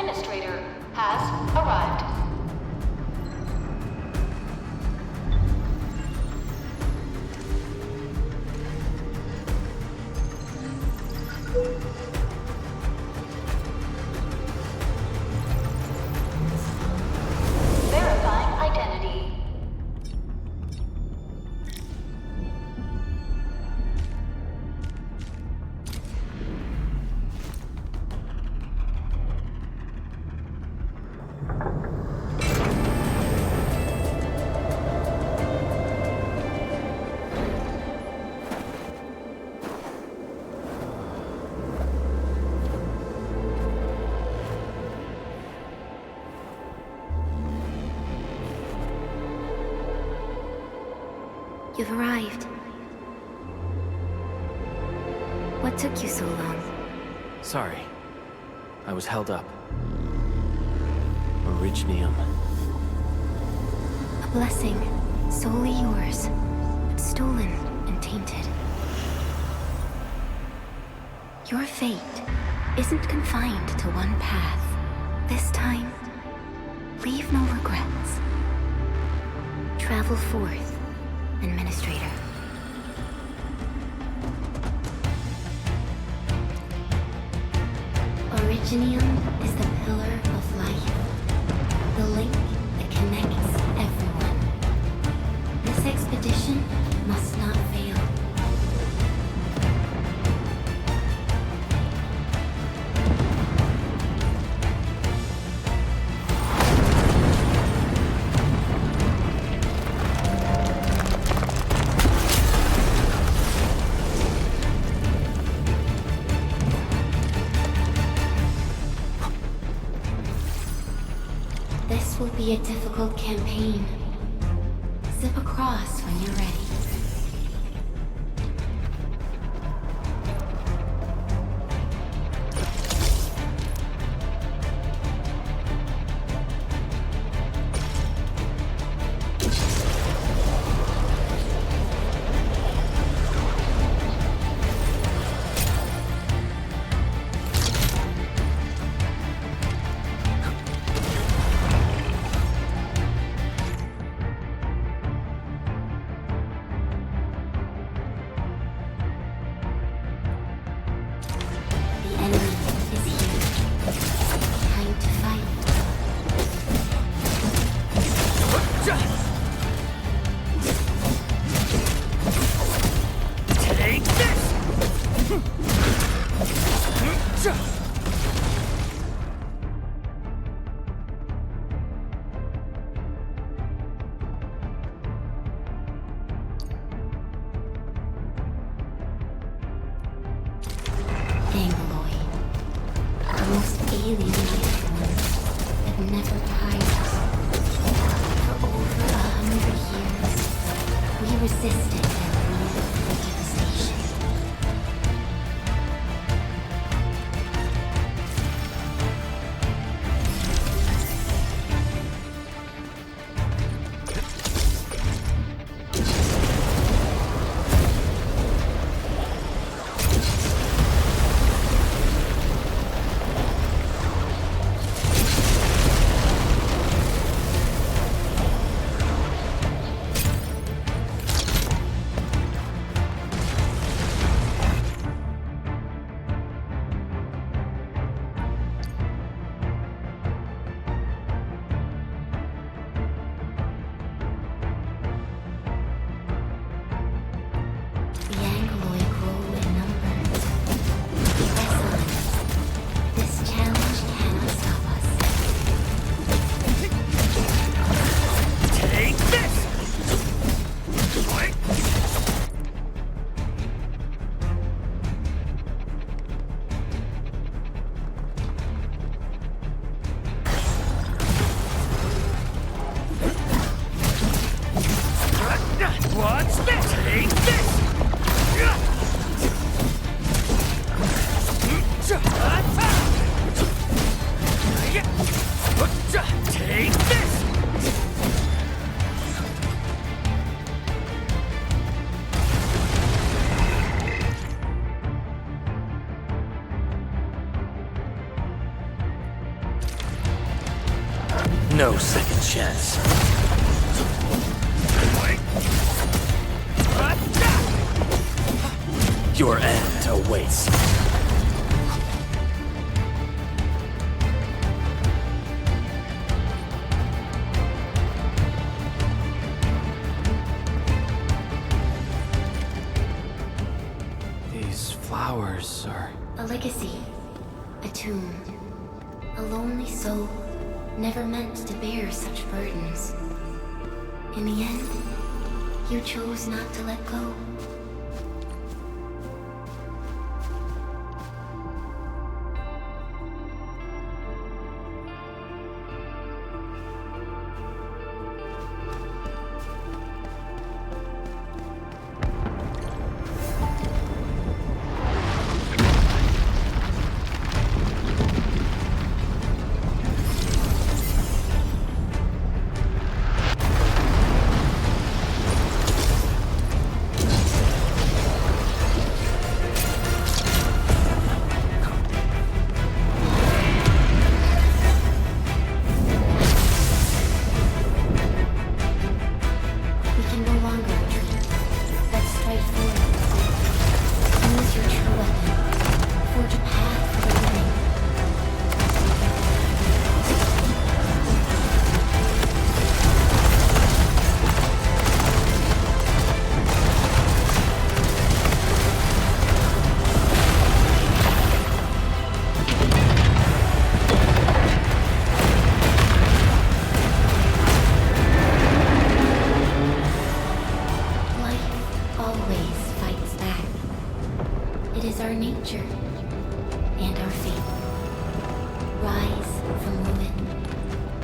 Endministrator has arrived. Verifying identity. You've arrived. What took you so long? Sorry. I was held up. Originium. A blessing, solely yours, but stolen and tainted. Your fate isn't confined to one path. This time, leave no regrets. Travel forth, Endministrator. Originium is the pillar of life, the link that connects everyone. This expedition must not fail. This will be a difficult campaign. Zip across when you're ready. No second chance. Your end awaits. These flowers are... A legacy. A tomb. A lonely soul, never meant to bear such burdens. In the end, you chose not to let go.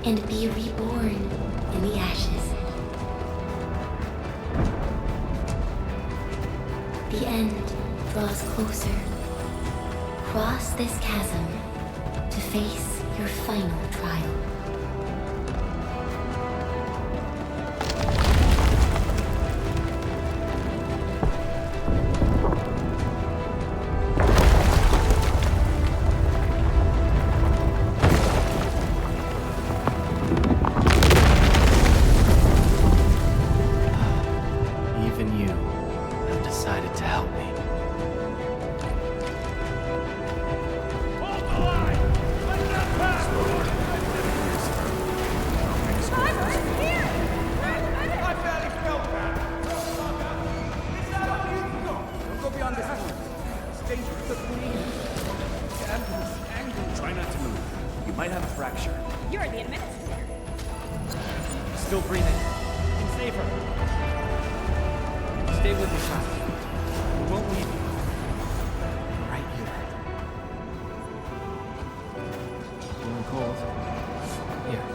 And be reborn in the ashes. The end draws closer. Cross this chasm to face your final trial. Try not to move. You might have a fracture. You're the Endministrator. Still breathing. You can save her. Stay with me, child. We won't leave you. Right here. Feeling cold? Here,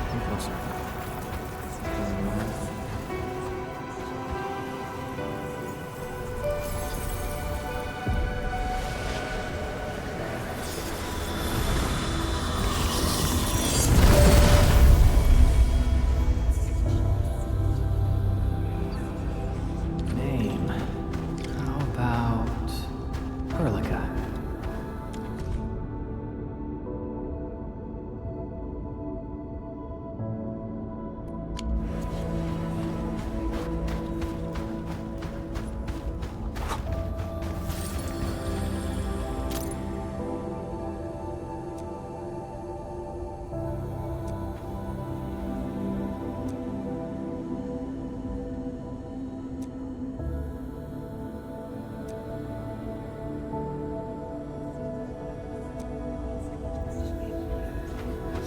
come closer. Feeling warm?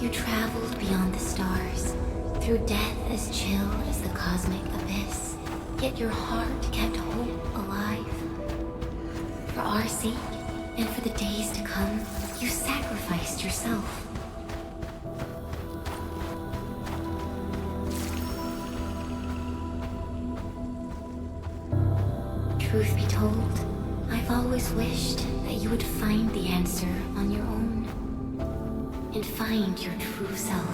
You traveled beyond the stars, through death as chill as the cosmic abyss. Yet your heart kept hope alive. For our sake, and for the days to come, you sacrificed yourself. Truth be told, I've always wished that you would find the answer on your own. And find your true self.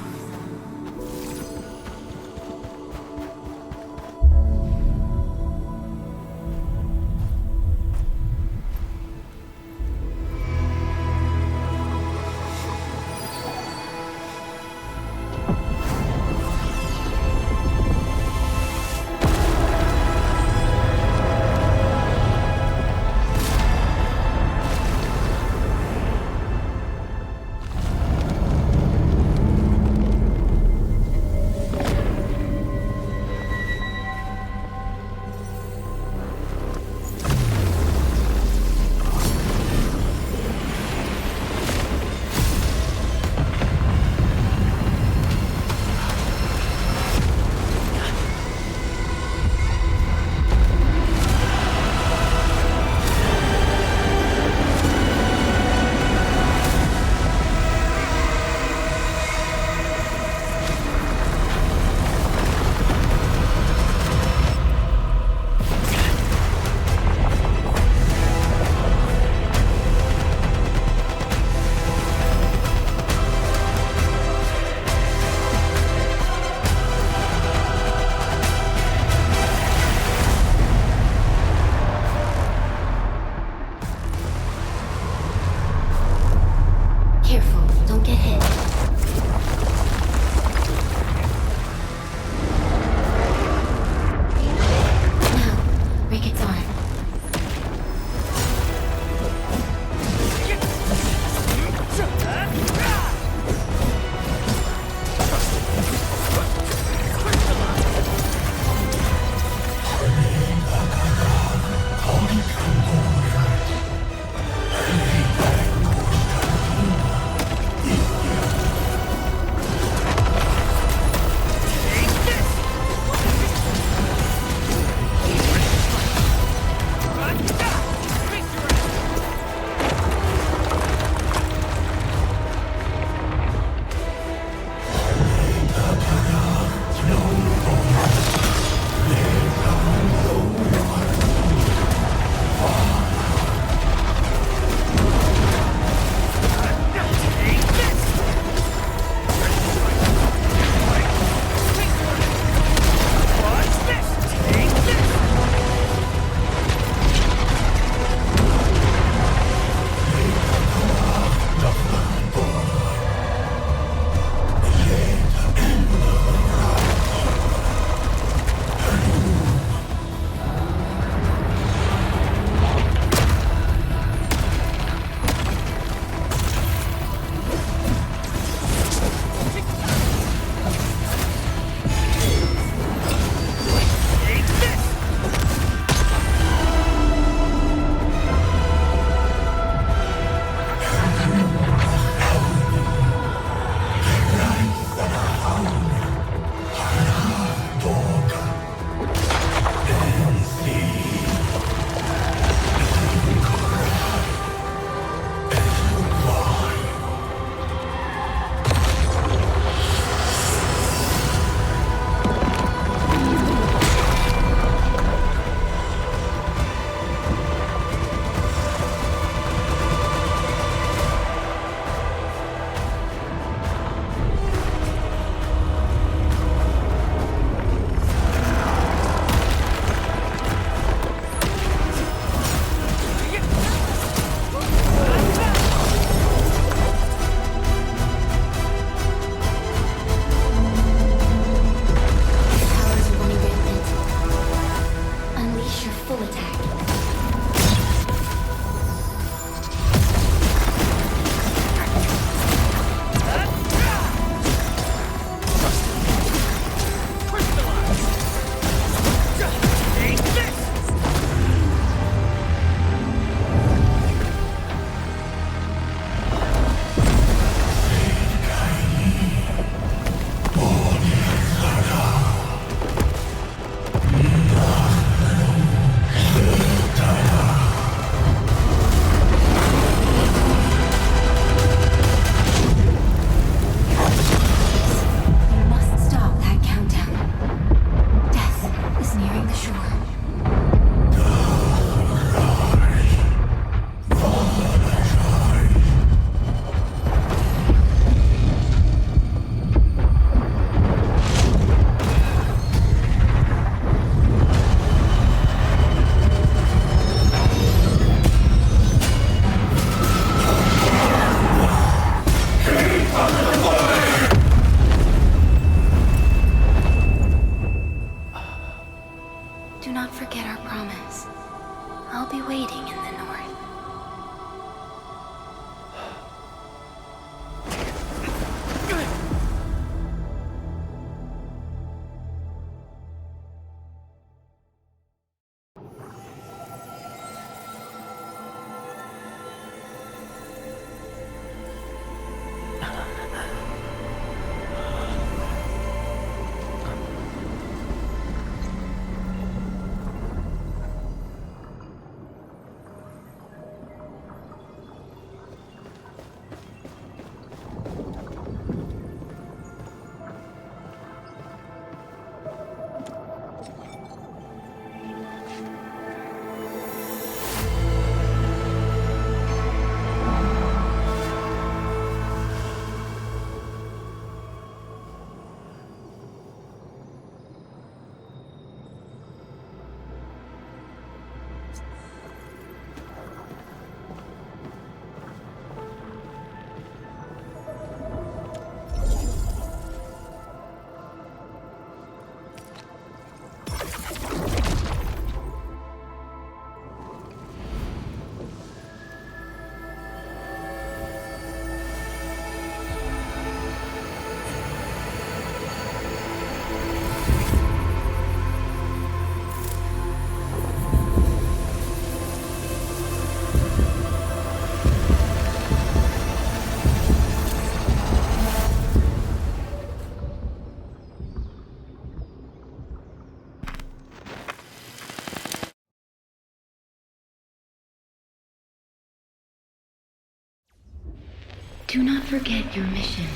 Do not forget your mission.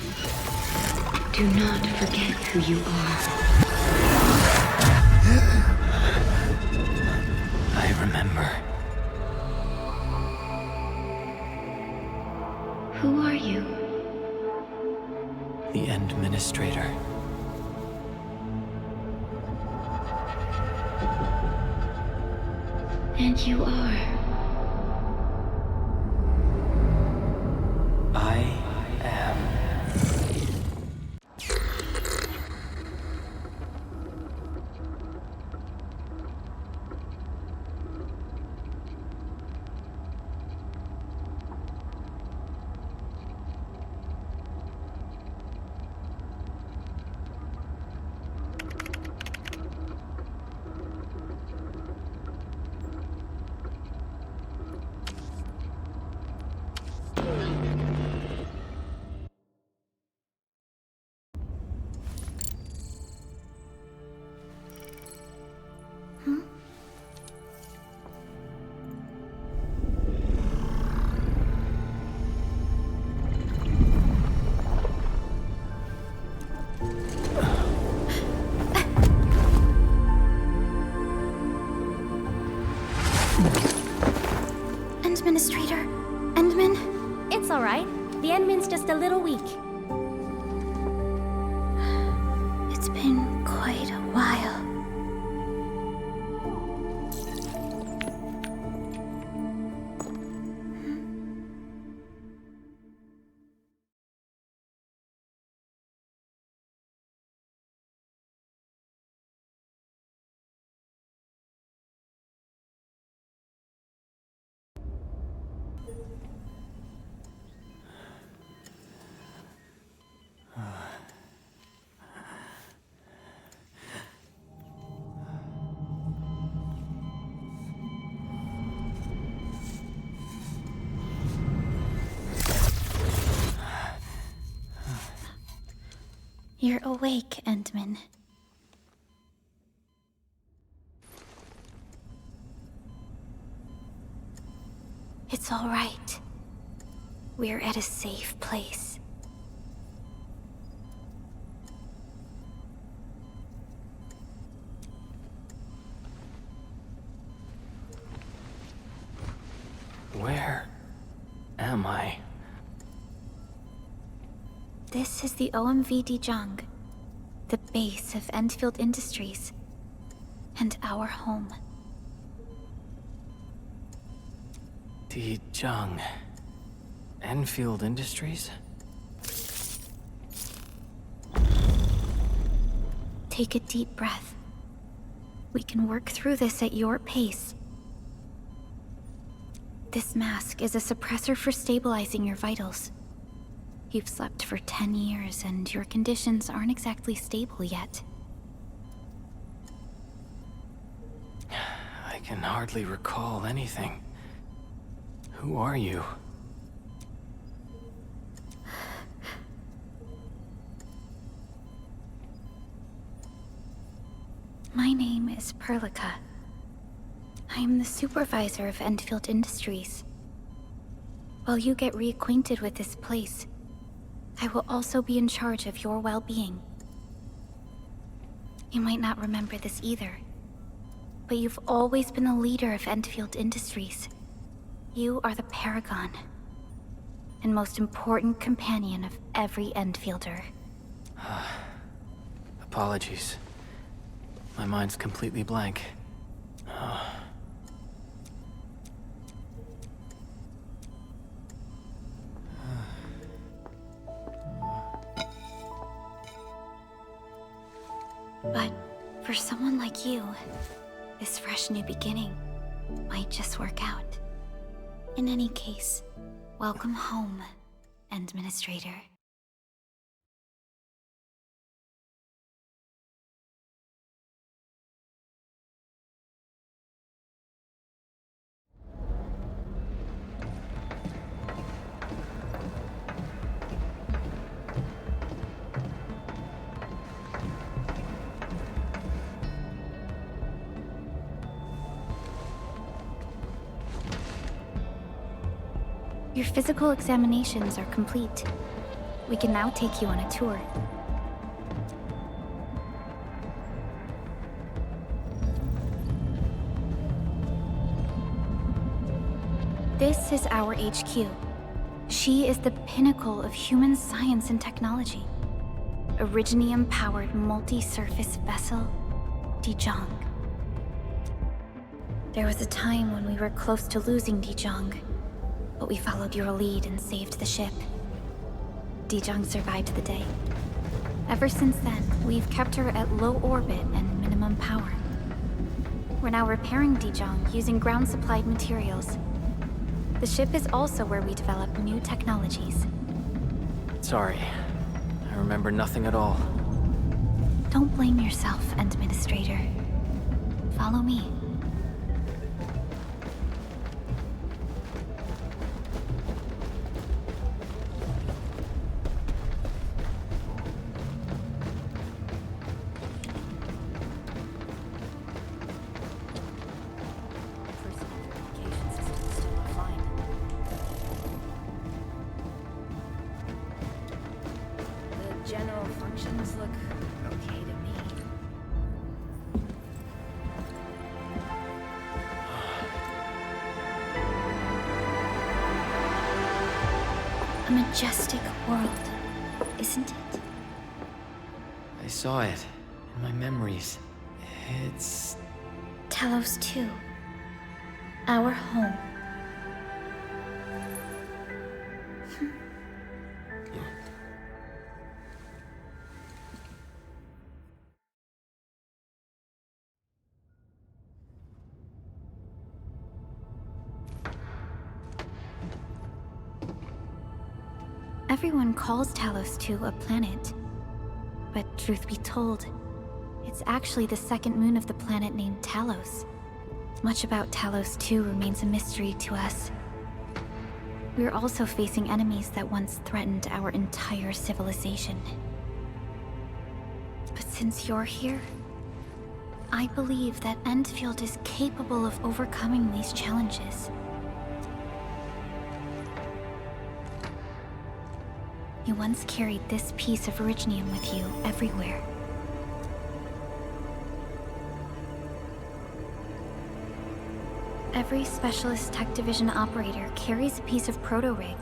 Do not forget who you are. I remember. Who are you? The Endministrator. And you are. I am. Endministrator? Endmin? It's alright. The Endmin's just a little weak. It's been quite a while. You're awake, Endmin. It's all right. We're at a safe place. Where am I? This is the OMV Dijang, the base of Enfield Industries, and our home. Dijang. Enfield Industries? Take a deep breath. We can work through this at your pace. This mask is a suppressor for stabilizing your vitals. You've slept for 10 years, and your conditions aren't exactly stable yet. I can hardly recall anything. Who are you? My name is Perlica. I am the supervisor of Enfield Industries. While you get reacquainted with this place, I will also be in charge of your well-being. You might not remember this either, but you've always been the leader of Enfield Industries. You are the paragon, and most important companion of every Enfielder. Apologies. My mind's completely blank. But for someone like you, this fresh new beginning might just work out. In any case, welcome home, Endministrator. Your physical examinations are complete. We can now take you on a tour. This is our HQ. She is the pinnacle of human science and technology. Originium-powered multi-surface vessel, Dijong. There was a time when we were close to losing Dijong, but we followed your lead and saved the ship. Dijong survived the day. Ever since then, we've kept her at low orbit and minimum power. We're now repairing Dijong using ground-supplied materials. The ship is also where we develop new technologies. Sorry. I remember nothing at all. Don't blame yourself, Endministrator. Follow me. General functions look okay to me. A majestic world, isn't it? I saw it in my memories. It's... Talos-II. Our home. Everyone calls Talos-II a planet. But truth be told, it's actually the second moon of the planet named Talos. Much about Talos-II remains a mystery to us. We're also facing enemies that once threatened our entire civilization. But since you're here, I believe that Enfield is capable of overcoming these challenges. You once carried this piece of Originium with you everywhere. Every Specialist Tech Division operator carries a piece of proto-rig.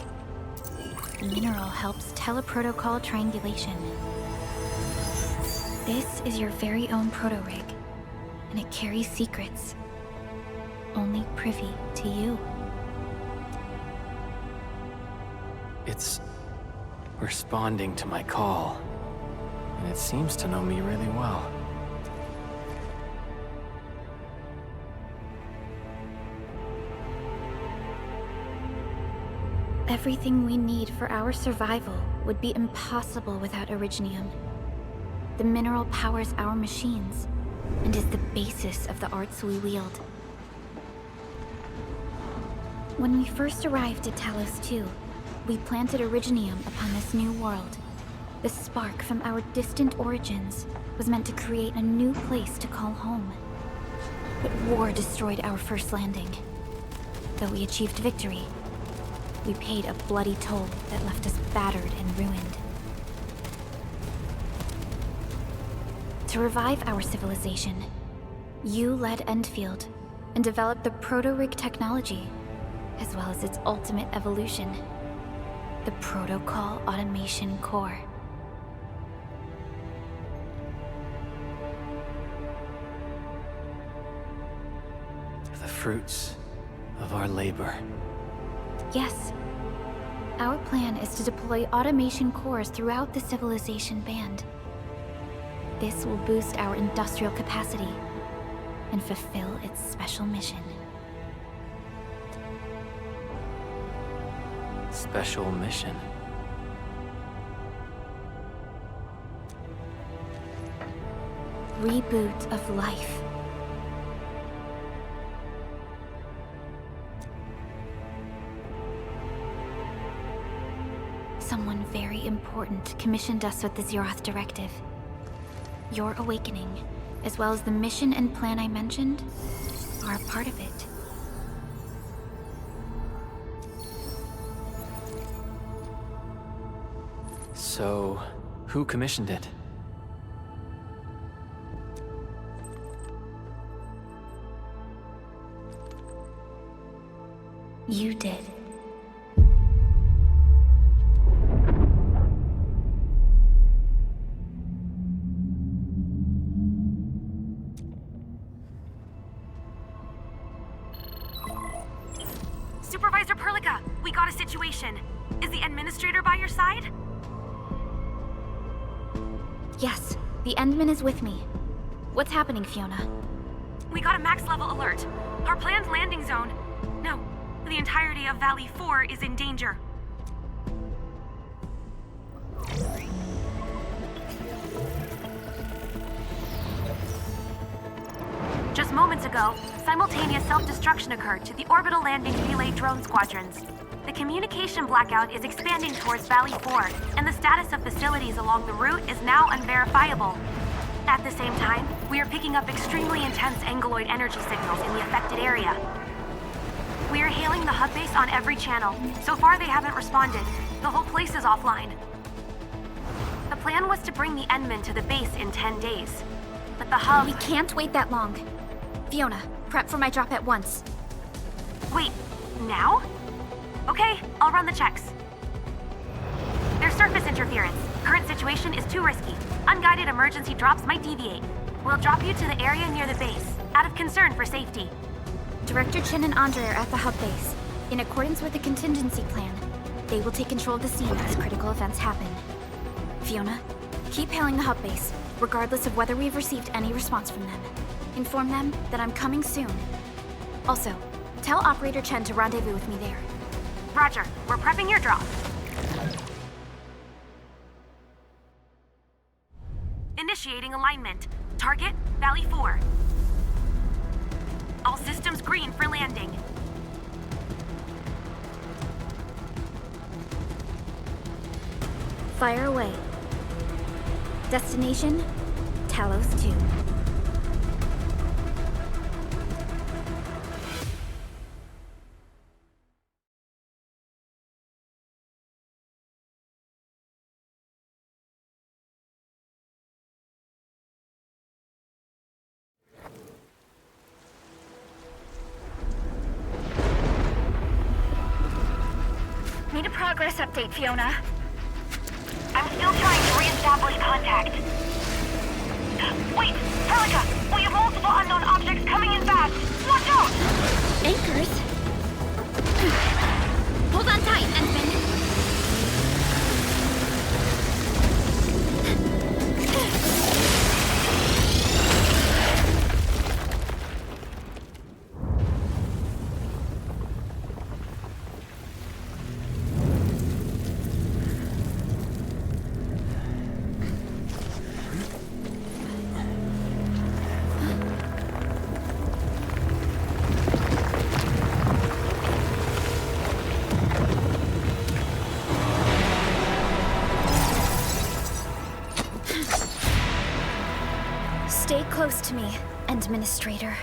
The mineral helps teleprotocol triangulation. This is your very own proto-rig, and it carries secrets. Only privy to you. It's responding to my call, and it seems to know me really well. Everything we need for our survival would be impossible without Originium. The mineral powers our machines, and is the basis of the arts we wield. When we first arrived at Talos-II, we planted Originium upon this new world. The spark from our distant origins was meant to create a new place to call home. But war destroyed our first landing. Though we achieved victory, we paid a bloody toll that left us battered and ruined. To revive our civilization, you led Enfield and developed the proto-rig technology, as well as its ultimate evolution, the Protocol Automation Core. The fruits of our labor. Yes. Our plan is to deploy automation cores throughout the civilization band. This will boost our industrial capacity and fulfill its special mission. Special mission? Reboot of life. Someone very important commissioned us with the Zeroth Directive. Your awakening, as well as the mission and plan I mentioned, are a part of it. So, who commissioned it? You did. Supervisor Perlica, we got a situation. Is the Endministrator by your side? Yes, the Endman is with me. What's happening, Fiona? We got a max-level alert. Our planned landing zone... No, the entirety of Valley 4 is in danger. Just moments ago, simultaneous self-destruction occurred to the orbital landing relay drone squadrons. The communication blackout is expanding towards Valley 4, and the status of facilities along the route is now unverifiable. At the same time, we are picking up extremely intense angeloid energy signals in the affected area. We are hailing the hub base on every channel. So far, they haven't responded. The whole place is offline. The plan was to bring the Endman to the base in 10 days. But the hub... We can't wait that long. Fiona, prep for my drop at once. Wait, now? Okay, I'll run the checks. There's surface interference. Current situation is too risky. Unguided emergency drops might deviate. We'll drop you to the area near the base, out of concern for safety. Director Chen and Andre are at the hub base. In accordance with the contingency plan, they will take control of the scene as critical events happen. Fiona, keep hailing the hub base, regardless of whether we've received any response from them. Inform them that I'm coming soon. Also, tell Operator Chen to rendezvous with me there. Roger, we're prepping your drop. Initiating alignment. Target, Valley 4. All systems green for landing. Fire away. Destination, Talos-II. Need a progress update, Fiona. I'm still trying to re-establish contact. Wait, Perlica! We have multiple unknown objects coming in fast! Watch out! Anchors? Hold on tight, Endman. Stay close to me, Endministrator.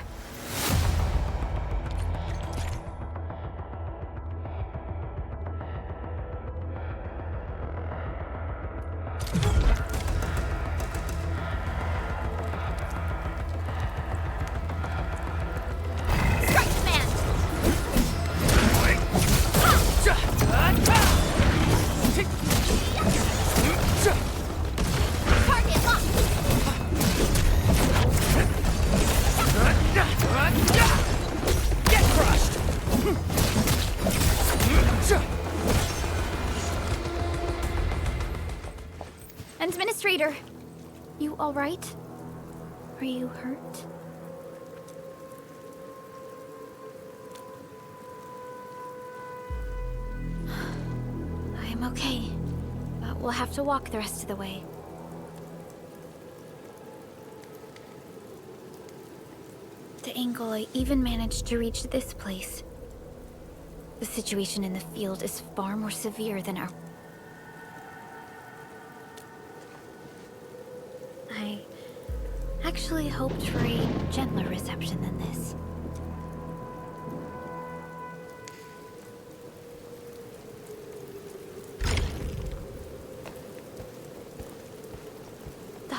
Endministrator, you all right? Are you hurt? I'm okay, but we'll have to walk the rest of the way. The angle I even managed to reach this place. The situation in the field is far more severe than our... I actually hoped for a gentler reception than this.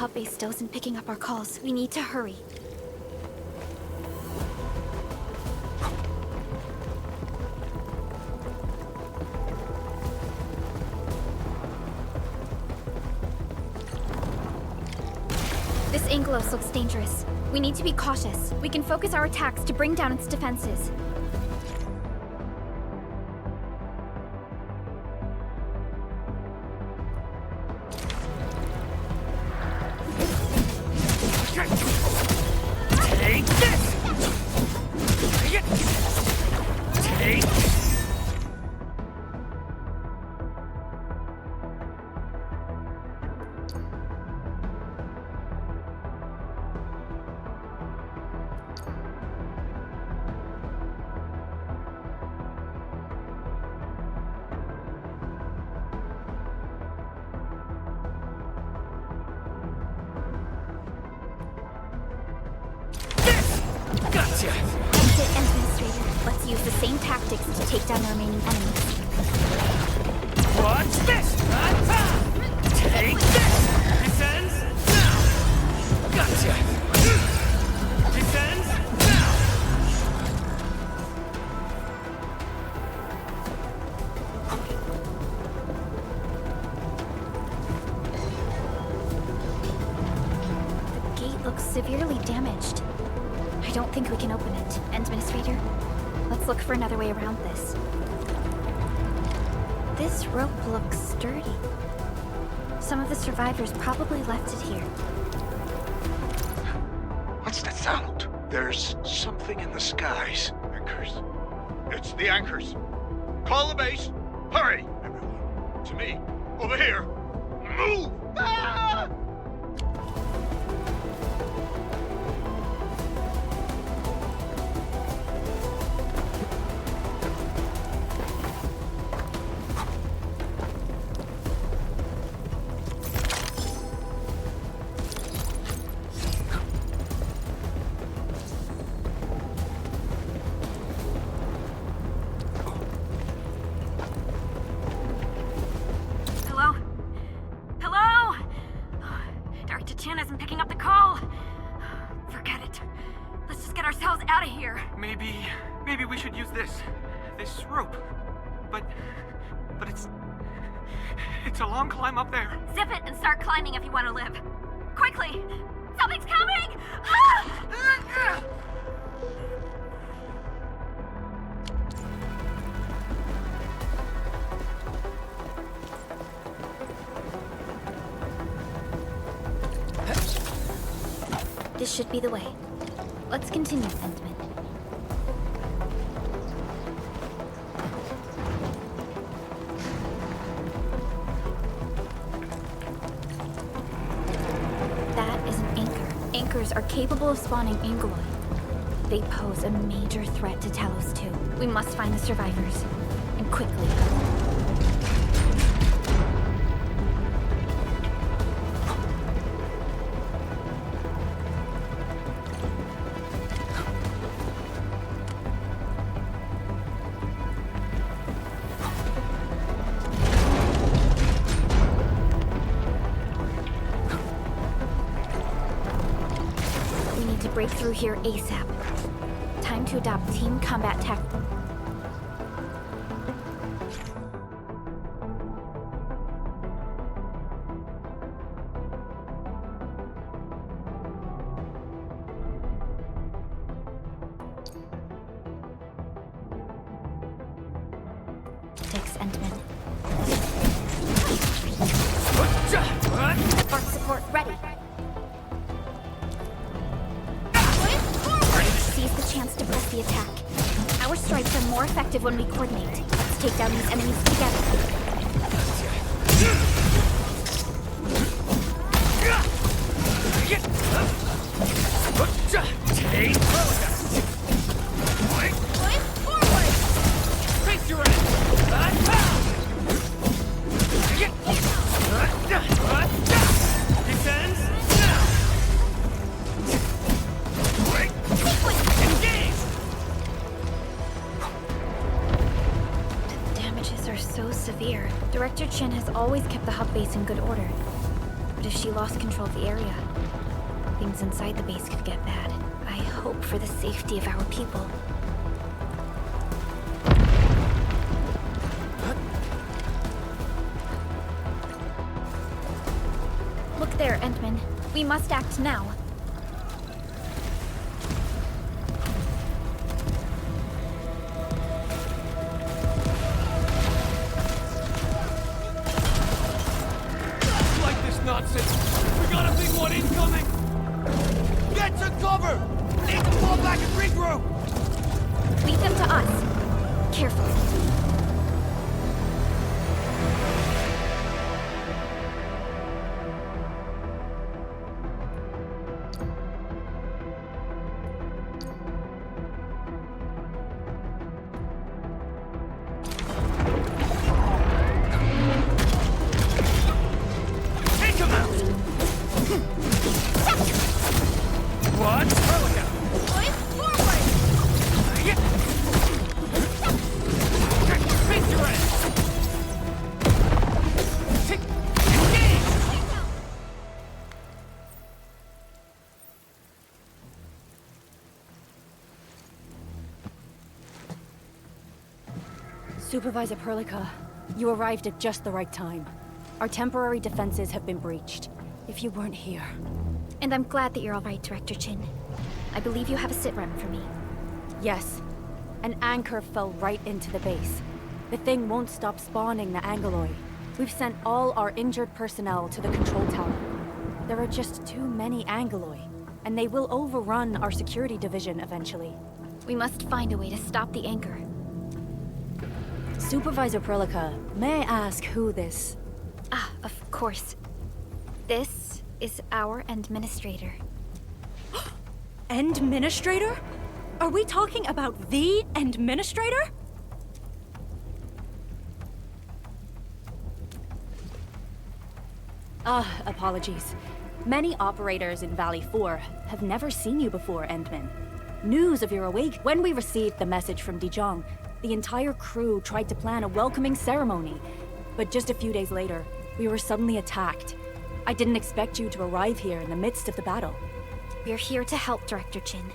hub base still isn't picking up our calls. We need to hurry. This Angelos looks dangerous. We need to be cautious. We can focus our attacks to bring down its defenses. Take this! Take... Gotcha! That's it, Endministrator. Let's use the same tactics to take down the remaining enemies. Watch this! Take this! Descends now! Gotcha! Descends now! The gate looks severely damaged. I don't think we can open it. Endministrator, let's look for another way around this. This rope looks sturdy. Some of the survivors probably left it here. What's that sound? There's something in the skies. Anchors. It's the anchors. Call the base. Hurry, everyone. To me. Over here. Move! Ah! Hello? Hello? Dr. Chin isn't picking up the call. Forget it. Let's just get ourselves out of here. Maybe we should use this rope. But it's a long climb up there. Zip it and start climbing if you want to live. Quickly! Something's coming! Ah! This should be the way. Let's continue, Endman. That is an anchor. Anchors are capable of spawning Angeloi. They pose a major threat to Talos-II. We must find the survivors. And quickly. Break through here ASAP. Time to adopt team combat tactics. Endman. Support ready. Seize the chance to press the attack. Our strikes are more effective when we coordinate. Let's take down these enemies together. Director Chin has always kept the hub base in good order. But if she lost control of the area, things inside the base could get bad. I hope for the safety of our people. Look there, Endman. We must act now. Like this nonsense! We got a big one incoming! Get to cover! Need to fall back and regroup! Leave them to us. Carefully. Supervisor Perlica, you arrived at just the right time. Our temporary defenses have been breached. If you weren't here... And I'm glad that you're all right, Director Chin. I believe you have a sit-rep for me. Yes. An anchor fell right into the base. The thing won't stop spawning the Angoloi. We've sent all our injured personnel to the control tower. There are just too many Angoloi, and they will overrun our security division eventually. We must find a way to stop the anchor. Supervisor Perlica, may I ask who this... Ah, of course. This is our Endministrator. Endministrator? Are we talking about the Endministrator? Apologies. Many operators in Valley 4 have never seen you before, Endman. News of your awake. When we received the message from Dijong, the entire crew tried to plan a welcoming ceremony. But just a few days later, we were suddenly attacked. I didn't expect you to arrive here in the midst of the battle. We're here to help, Director Chin.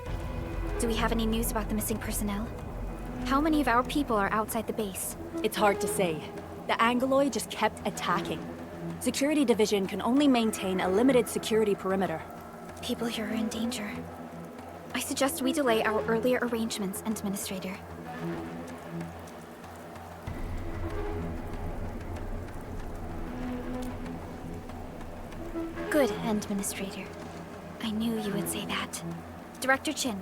Do we have any news about the missing personnel? How many of our people are outside the base? It's hard to say. The Angoloi just kept attacking. Security Division can only maintain a limited security perimeter. People here are in danger. I suggest we delay our earlier arrangements, Endministrator. Good, Endministrator. I knew you would say that. Director Chin,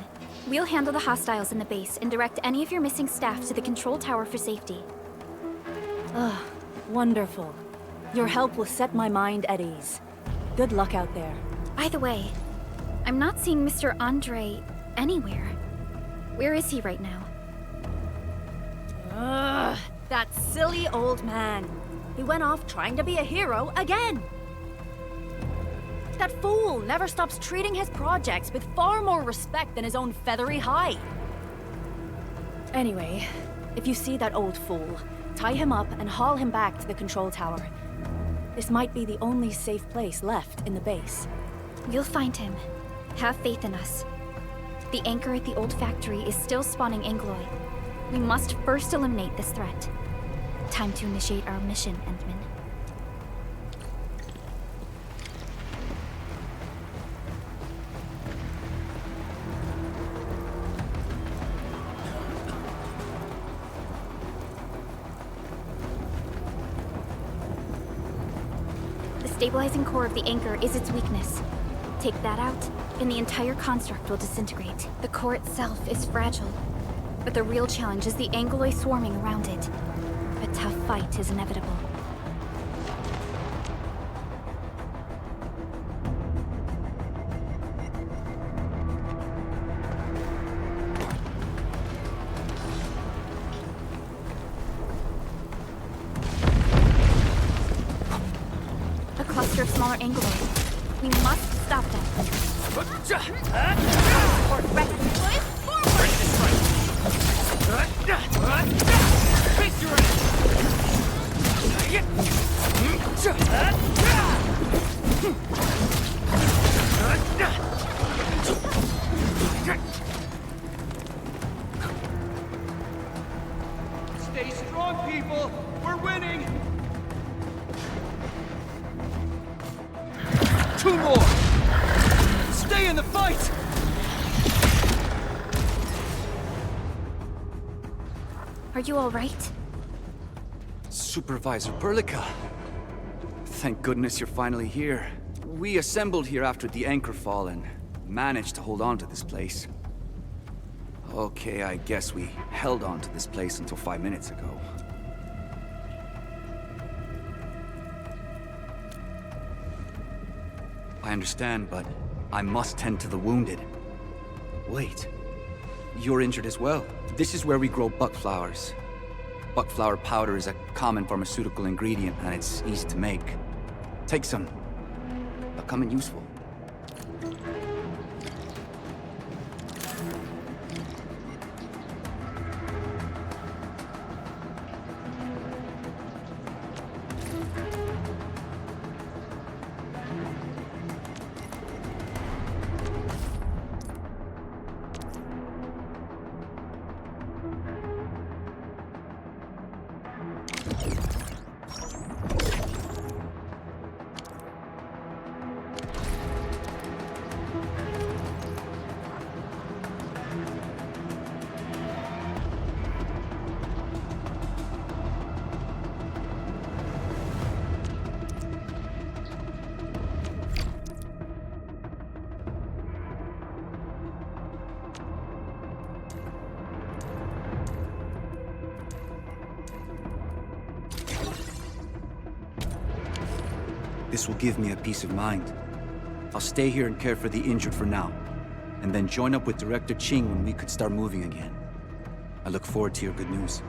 we'll handle the hostiles in the base and direct any of your missing staff to the control tower for safety. Ah, wonderful. Your help will set my mind at ease. Good luck out there. By the way, I'm not seeing Mr. Andre anywhere. Where is he right now? Ugh, that silly old man. He went off trying to be a hero again. That fool never stops treating his projects with far more respect than his own feathery hide. Anyway, if you see that old fool, tie him up and haul him back to the control tower. This might be the only safe place left in the base. We'll find him. Have faith in us. The anchor at the old factory is still spawning Angoloi. We must first eliminate this threat. Time to initiate our mission, Endman. The stabilizing core of the anchor is its weakness. Take that out, and the entire construct will disintegrate. The core itself is fragile, but the real challenge is the Angoloi swarming around it. A tough fight is inevitable. A cluster of smaller Angoloi. We must stop them. Or ready. Face your ass! Stay strong, people! We're winning! 2 more! Stay in the fight! Are you all right? Supervisor Perlica. Thank goodness you're finally here. We assembled here after the anchor fall and managed to hold on to this place. Okay, I guess we held on to this place until 5 minutes ago. I understand, but I must tend to the wounded. Wait, you're injured as well. This is where we grow buckflowers. Buckflower powder is a common pharmaceutical ingredient, and it's easy to make. Take some. They'll come in useful. This will give me a peace of mind. I'll stay here and care for the injured for now, and then join up with Director Ching when we could start moving again. I look forward to your good news.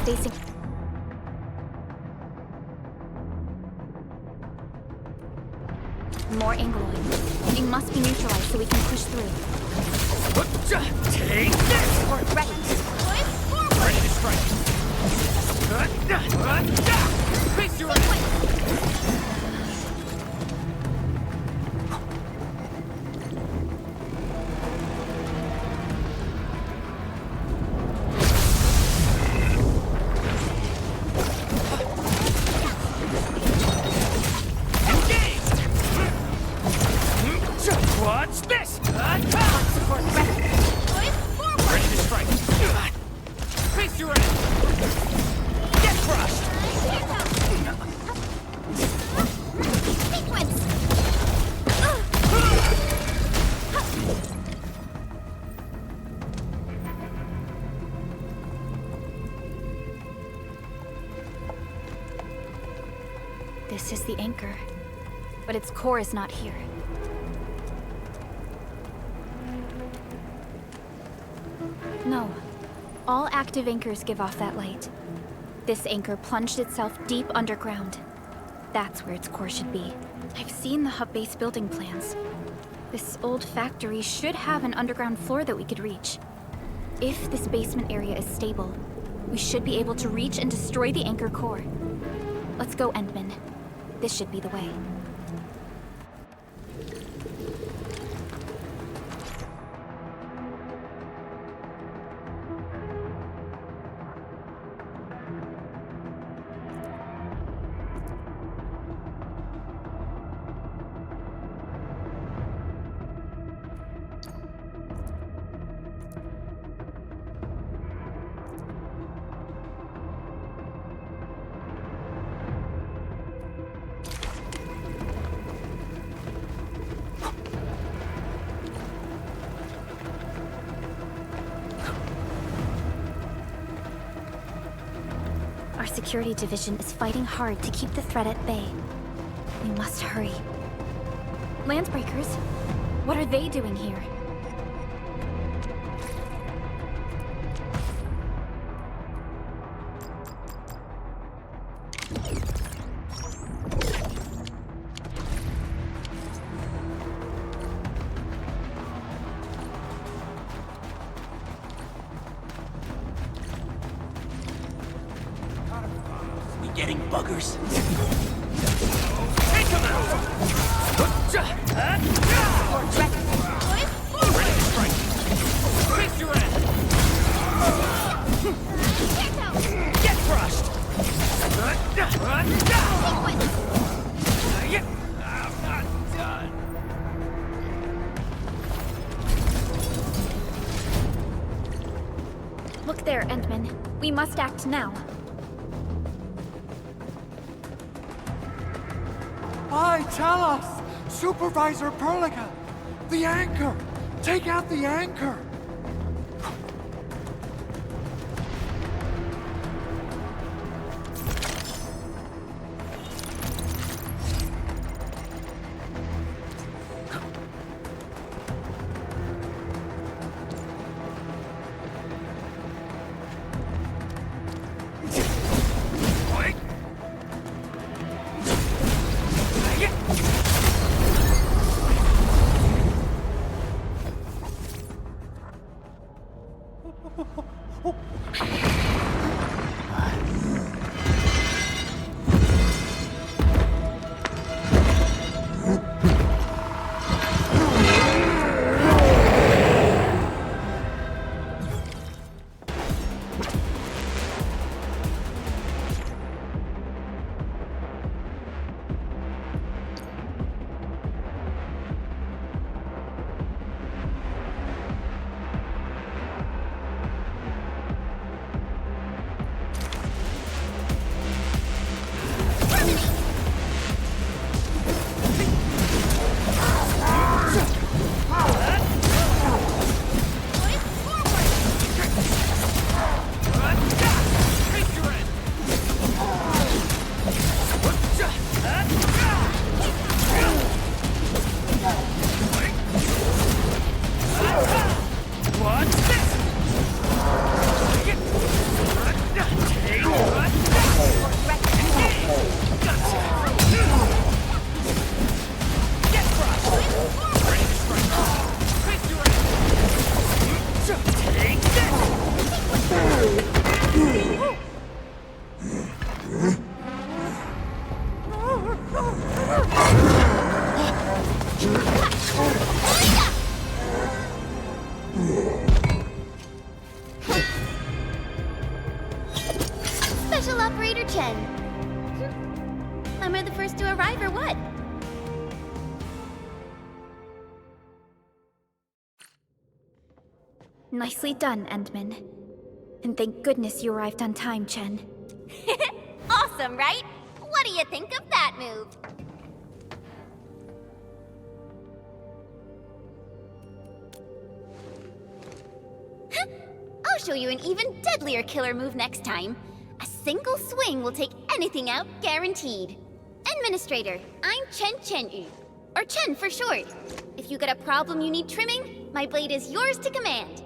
Facing. More angloid. It must be neutralized so we can push through. Take this! Or threatened. Forward! Ready to strike! Face your This is the anchor, but its core is not here. No. All active anchors give off that light. This anchor plunged itself deep underground. That's where its core should be. I've seen the hub base building plans. This old factory should have an underground floor that we could reach. If this basement area is stable, we should be able to reach and destroy the anchor core. Let's go, Endman. This should be the way. security division is fighting hard to keep the threat at bay. We must hurry. Landbreakers? What are they doing here? We getting buggers? Take them out! Face your end! Get crushed! I'm not done. Look there, Endman. We must act now. Aye, tell us! Supervisor Perlica! The anchor! Take out the anchor! Special Operator Chen. Am I the first to arrive or what? Nicely done, Endman. And thank goodness you arrived on time, Chen. Awesome, right? What do you think of that move? I'll show you an even deadlier killer move next time. A single swing will take anything out, guaranteed. Endministrator, I'm Chen, or Chen for short. If you got a problem you need trimming, my blade is yours to command.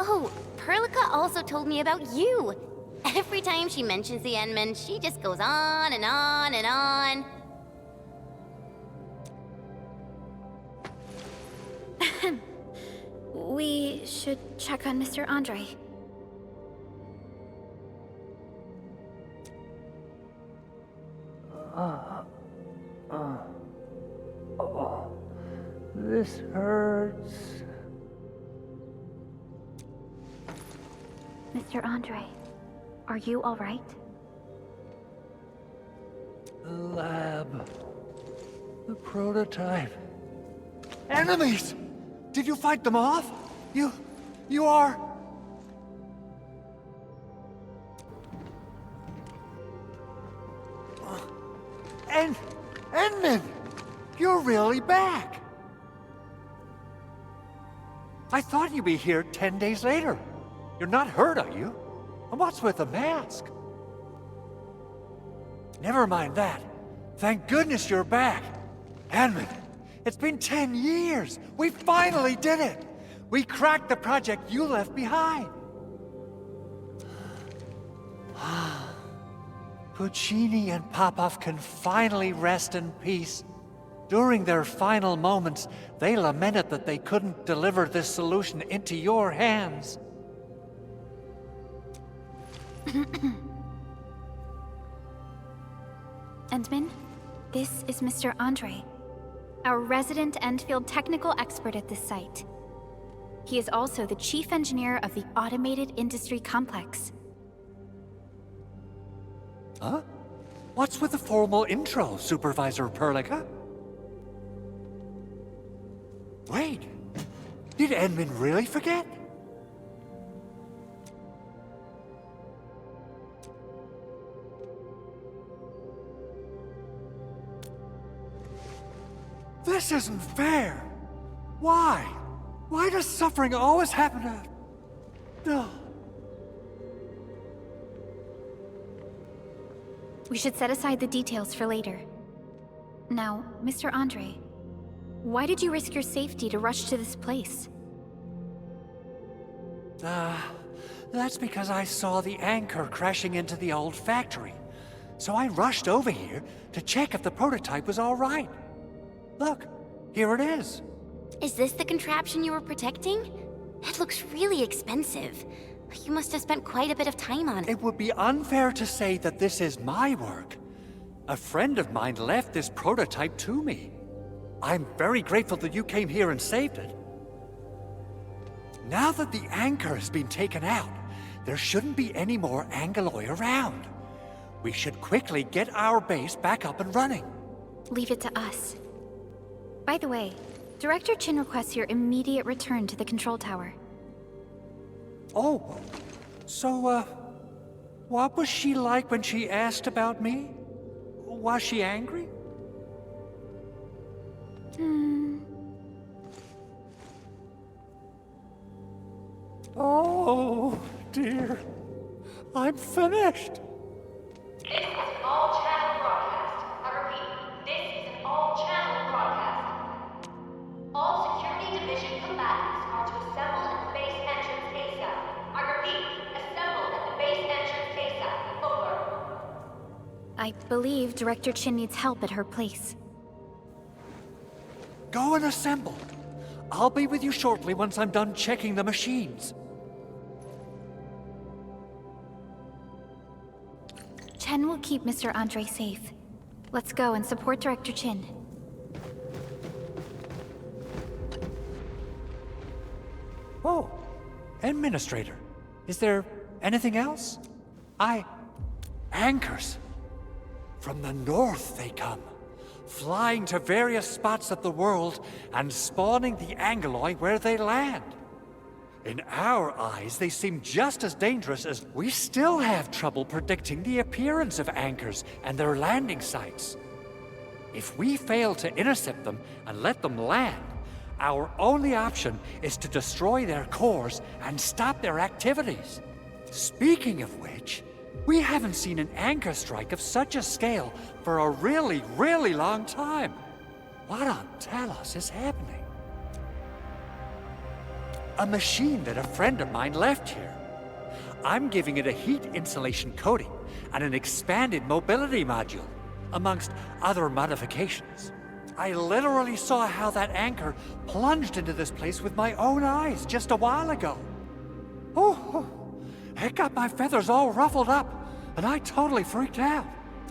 Oh, Perlica also told me about you. Every time she mentions the Endman, she just goes on and on and on. We should check on Mr. Andre. This hurts. Mr. Andre, are you all right? The lab. The prototype. Enemies! Did you fight them off? You are... Endman! You're really back! I thought you'd be here 10 days later. You're not hurt, are you? And what's with the mask? Never mind that. Thank goodness you're back. Edmund, it's been 10 years. We finally did it. We cracked the project you left behind. Puccini and Popov can finally rest in peace. During their final moments, they lamented that they couldn't deliver this solution into your hands. Endman, this is Mr. Andre, our resident Enfield technical expert at this site. He is also the chief engineer of the Automated Industry Complex. Huh? What's with the formal intro, Supervisor Perlica? Wait, did Edmund really forget? This isn't fair. Why? Why does suffering always happen to... No. We should set aside the details for later. Now, Mr. Andre, why did you risk your safety to rush to this place? That's because I saw the anchor crashing into the old factory. So I rushed over here to check if the prototype was all right. Look, here it is. Is this the contraption you were protecting? It looks really expensive. You must have spent quite a bit of time on it. It would be unfair to say that this is my work. A friend of mine left this prototype to me. I'm very grateful that you came here and saved it. Now that the anchor has been taken out, there shouldn't be any more Angeloi around. We should quickly get our base back up and running. Leave it to us. By the way, Director Chin requests your immediate return to the control tower. Oh, so, what was she like when she asked about me? Was she angry? Oh, dear. I'm finished. This is an all-channel broadcast. I repeat, this is an all-channel broadcast. All security division combatants are to assemble at the base entrance ASAP. I repeat, assemble at the base entrance ASAP. Over. I believe Director Chin needs help at her place. Go and assemble. I'll be with you shortly once I'm done checking the machines. Chen will keep Mr. Andre safe. Let's go and support Director Chin. Oh, Endministrator. Is there anything else? Anchors. From the north they come, flying to various spots of the world and spawning the Angeloi where they land. In our eyes, they seem just as dangerous as we still have trouble predicting the appearance of anchors and their landing sites. If we fail to intercept them and let them land, our only option is to destroy their cores and stop their activities. Speaking of which, we haven't seen an anchor strike of such a scale for a really, really long time. What on Talos is happening? A machine that a friend of mine left here. I'm giving it a heat insulation coating and an expanded mobility module, amongst other modifications. I literally saw how that anchor plunged into this place with my own eyes just a while ago. Oh, it got my feathers all ruffled up, and I totally freaked out.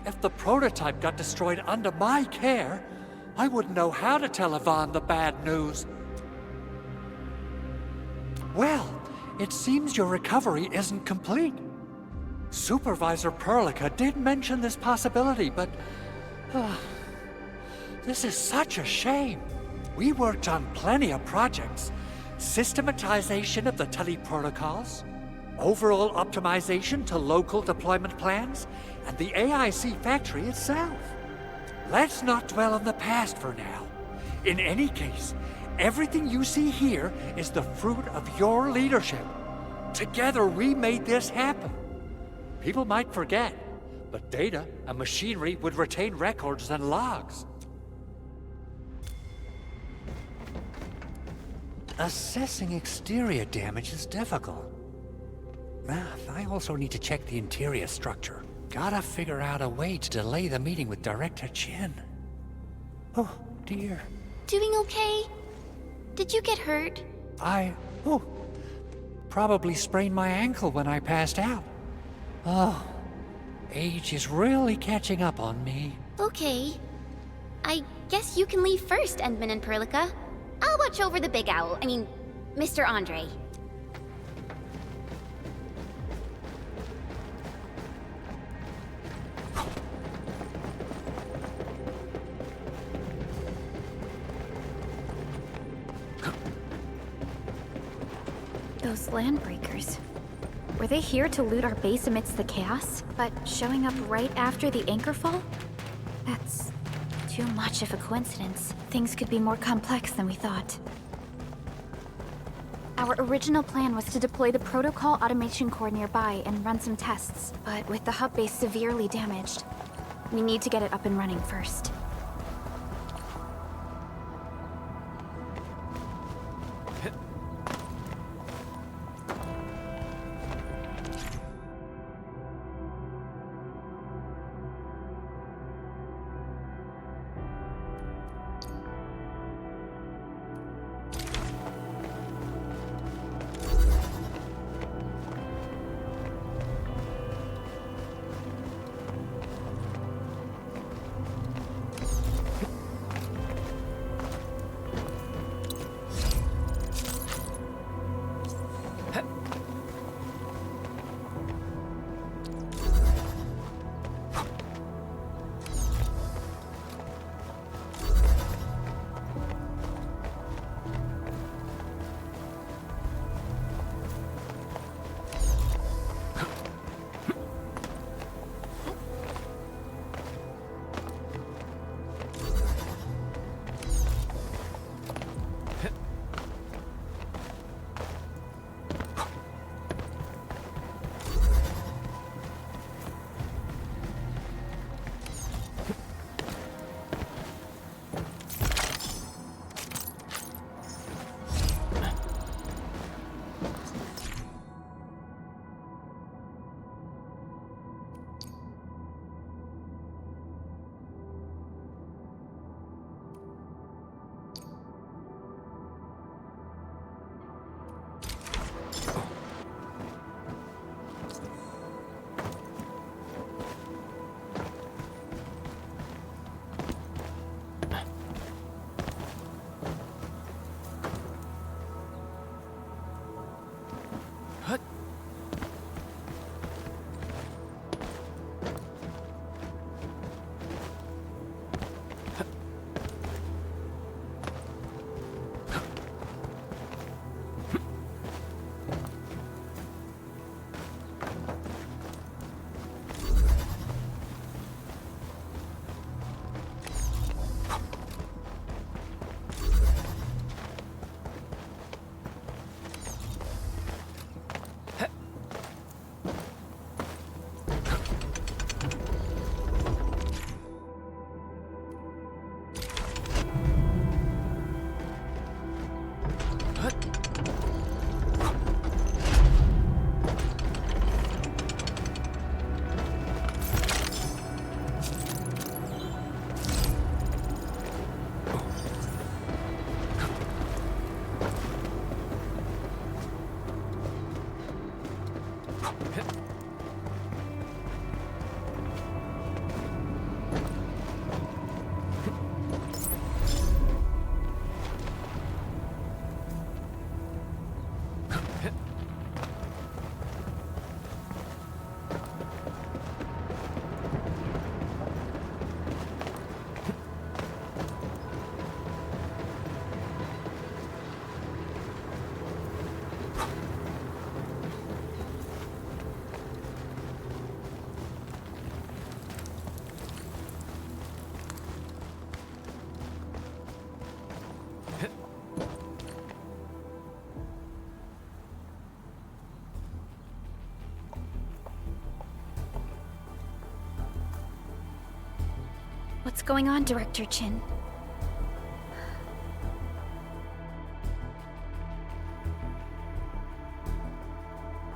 If the prototype got destroyed under my care, I wouldn't know how to tell Yvonne the bad news. Well, it seems your recovery isn't complete. Supervisor Perlica did mention this possibility, but... this is such a shame. We worked on plenty of projects. Systematization of the tele-protocols, overall optimization to local deployment plans, and the AIC factory itself. Let's not dwell on the past for now. In any case, Everything you see here is the fruit of your leadership. Together we made this happen. People might forget, but data and machinery would retain records and logs. Assessing exterior damage is difficult. I also need to check the interior structure. Gotta figure out a way to delay the meeting with Director Chen. Oh, dear. Doing okay? Did you get hurt? Probably sprained my ankle when I passed out. Oh, age is really catching up on me. Okay. I guess you can leave first, Endman and Perlica. I'll watch over the Big Owl. I mean, Mr. Andre. Those landbreakers. Were they here to loot our base amidst the chaos, but showing up right after the anchor fall? That's too much of a coincidence. Things could be more complex than we thought. Our original plan was to deploy the protocol automation core nearby and run some tests, but with the hub base severely damaged, we need to get it up and running first. What's going on, Director Chin?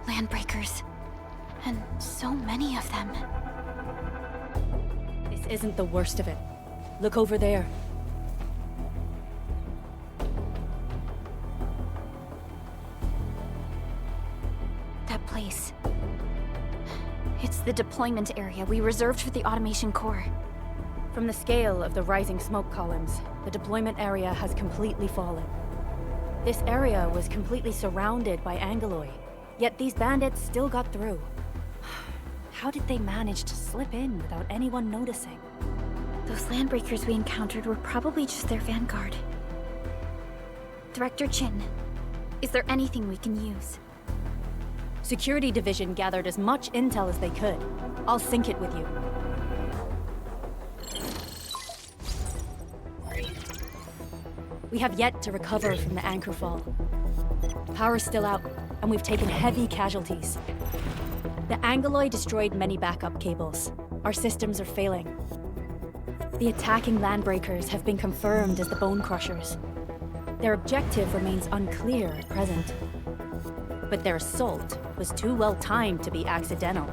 Landbreakers. And so many of them. This isn't the worst of it. Look over there. That place. It's the deployment area we reserved for the automation core. From the scale of the rising smoke columns, the deployment area has completely fallen. This area was completely surrounded by Angeloi, yet these bandits still got through. How did they manage to slip in without anyone noticing? Those landbreakers we encountered were probably just their vanguard. Director Chin, is there anything we can use? Security Division gathered as much intel as they could. I'll sync it with you. We have yet to recover from the anchor fall. Power's still out, and we've taken heavy casualties. The Angeloi destroyed many backup cables. Our systems are failing. The attacking landbreakers have been confirmed as the Bone Crushers. Their objective remains unclear at present. But their assault was too well timed to be accidental.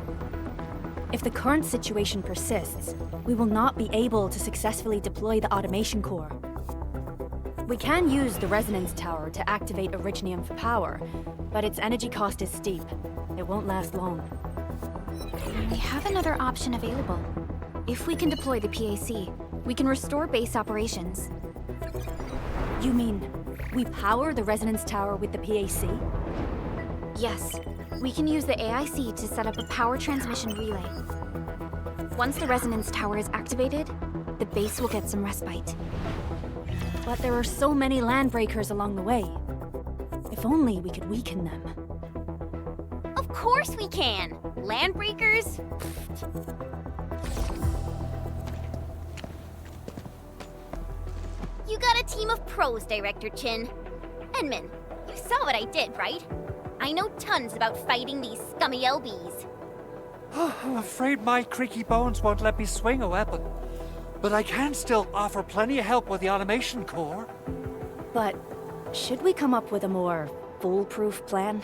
If the current situation persists, we will not be able to successfully deploy the automation core. We can use the resonance tower to activate Originium for power, but its energy cost is steep. It won't last long. We have another option available. If we can deploy the PAC, we can restore base operations. You mean, we power the resonance tower with the PAC? Yes. We can use the AIC to set up a power transmission relay. Once the resonance tower is activated, the base will get some respite. But there are so many landbreakers along the way. If only we could weaken them. Of course we can! Landbreakers? You got a team of pros, Director Chin. Enmin, you saw what I did, right? I know tons about fighting these scummy LBs. I'm afraid my creaky bones won't let me swing a weapon. But I can still offer plenty of help with the automation core. But should we come up with a more foolproof plan?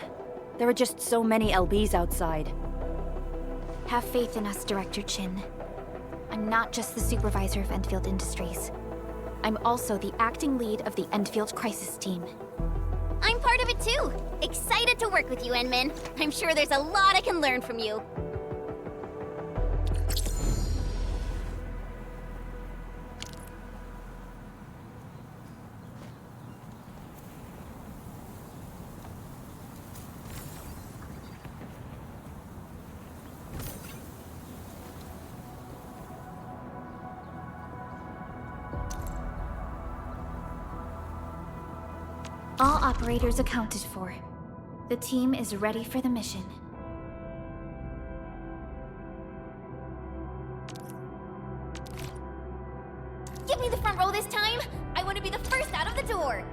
There are just so many LBs outside. Have faith in us, Director Chin. I'm not just the supervisor of Enfield Industries. I'm also the acting lead of the Enfield Crisis Team. I'm part of it too! Excited to work with you, Enmin. I'm sure there's a lot I can learn from you. All operators accounted for. The team is ready for the mission. Give me the front row this time! I want to be the first out of the door!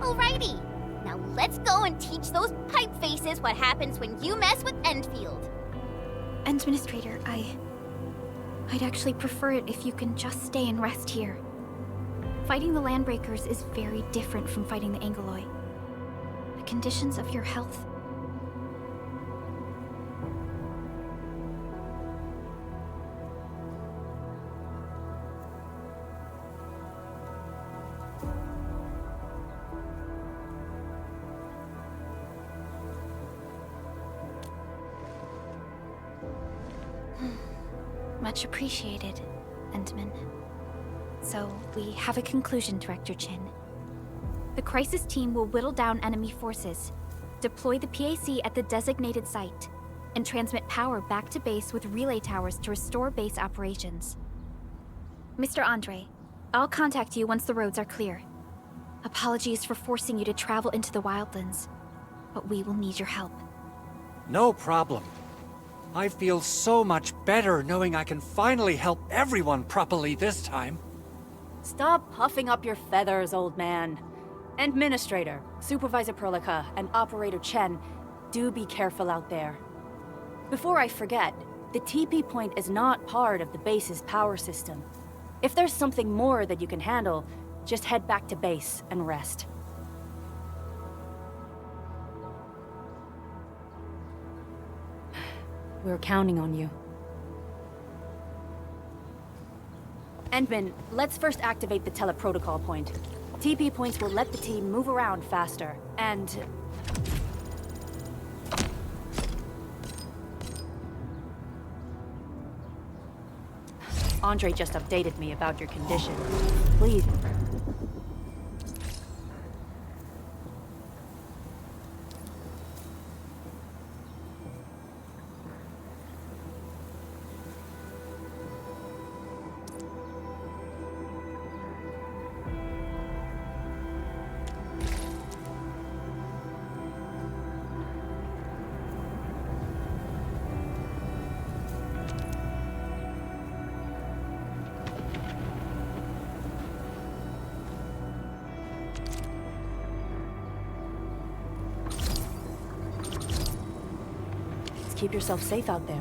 Alrighty, now let's go and teach those pipe faces what happens when you mess with Enfield. Endministrator, I'd actually prefer it if you can just stay and rest here. Fighting the Landbreakers is very different from fighting the Angeloi. The conditions of your health... Much appreciated, Endman. So, we have a conclusion, Director Chin. The Crisis Team will whittle down enemy forces, deploy the PAC at the designated site, and transmit power back to base with relay towers to restore base operations. Mr. Andre, I'll contact you once the roads are clear. Apologies for forcing you to travel into the wildlands, but we will need your help. No problem. I feel so much better knowing I can finally help everyone properly this time. Stop puffing up your feathers, old man. Endministrator, Supervisor Perlica, and Operator Chen, do be careful out there. Before I forget, The TP point is not part of the base's power system. If there's something more that you can handle, just head back to base and rest. We're counting on you. Endman, let's first activate the teleprotocol point. TP points will let the team move around faster, and... Andre just updated me about your condition. Please... Keep yourself safe out there.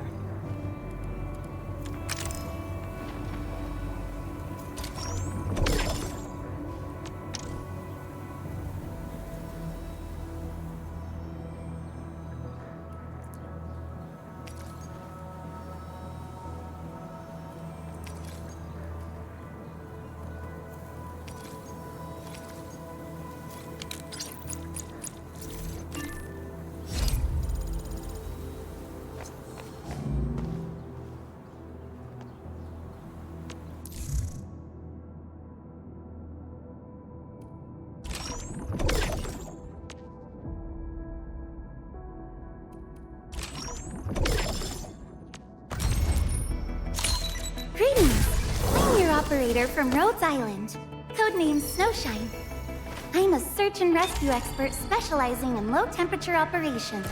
Operator from Rhodes Island, codenamed Snowshine. I'm a search and rescue expert specializing in low-temperature operations.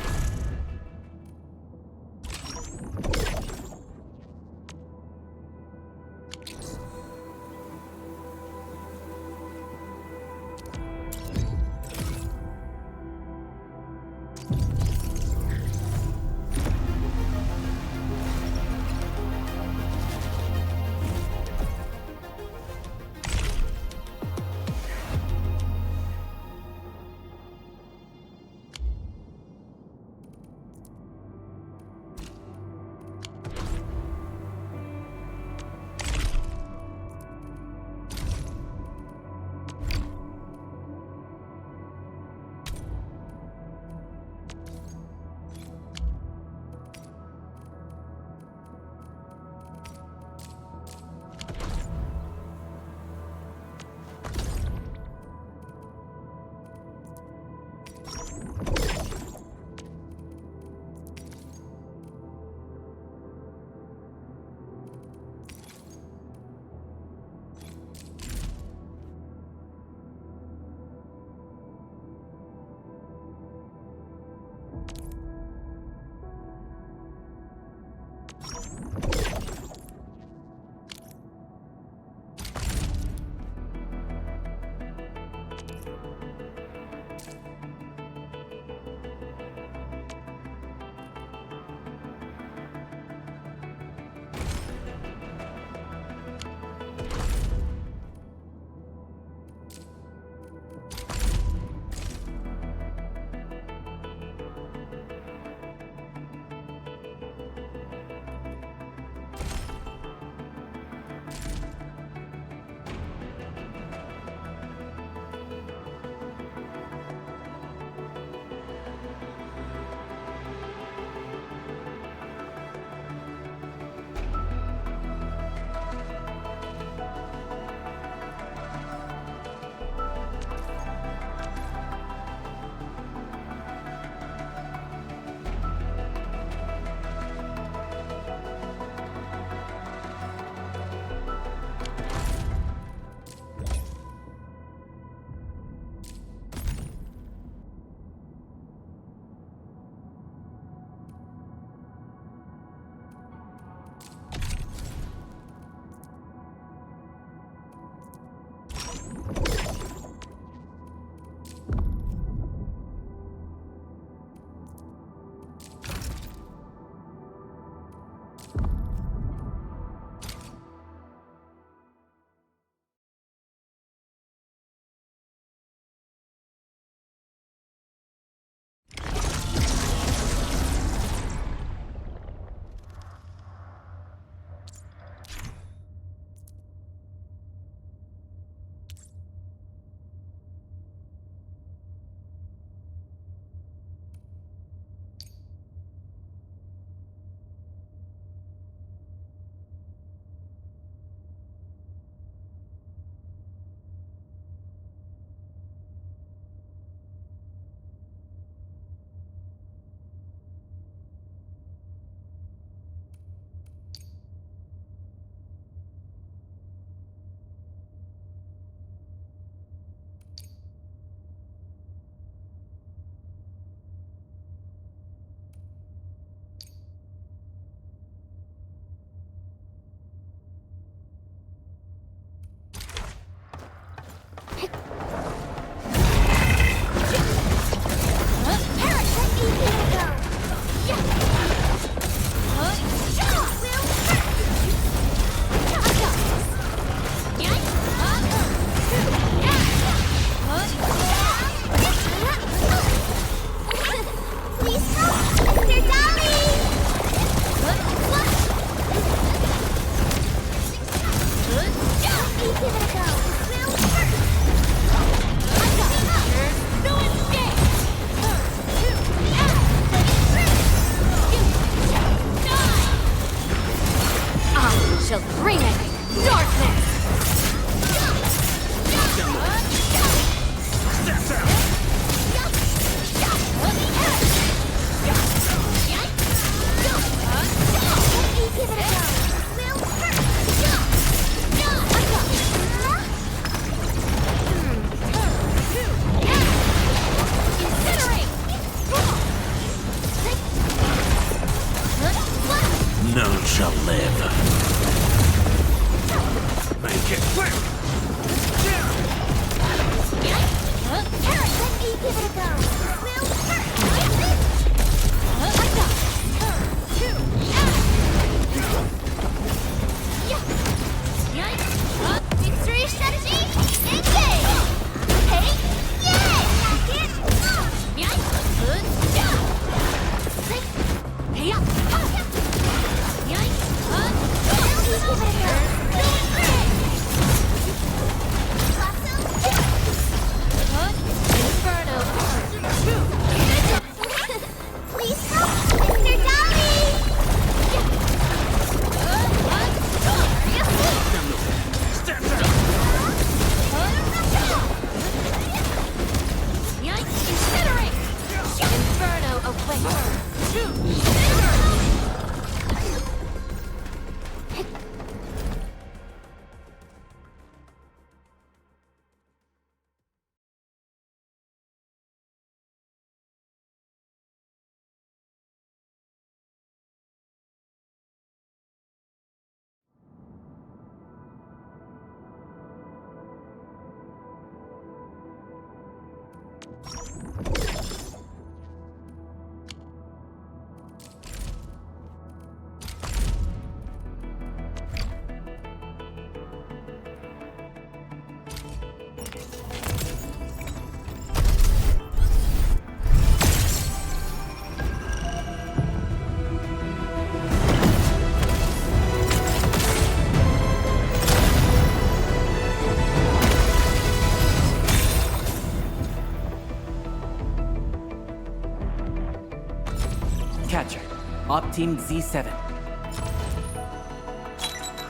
Catcher, Op Team Z7.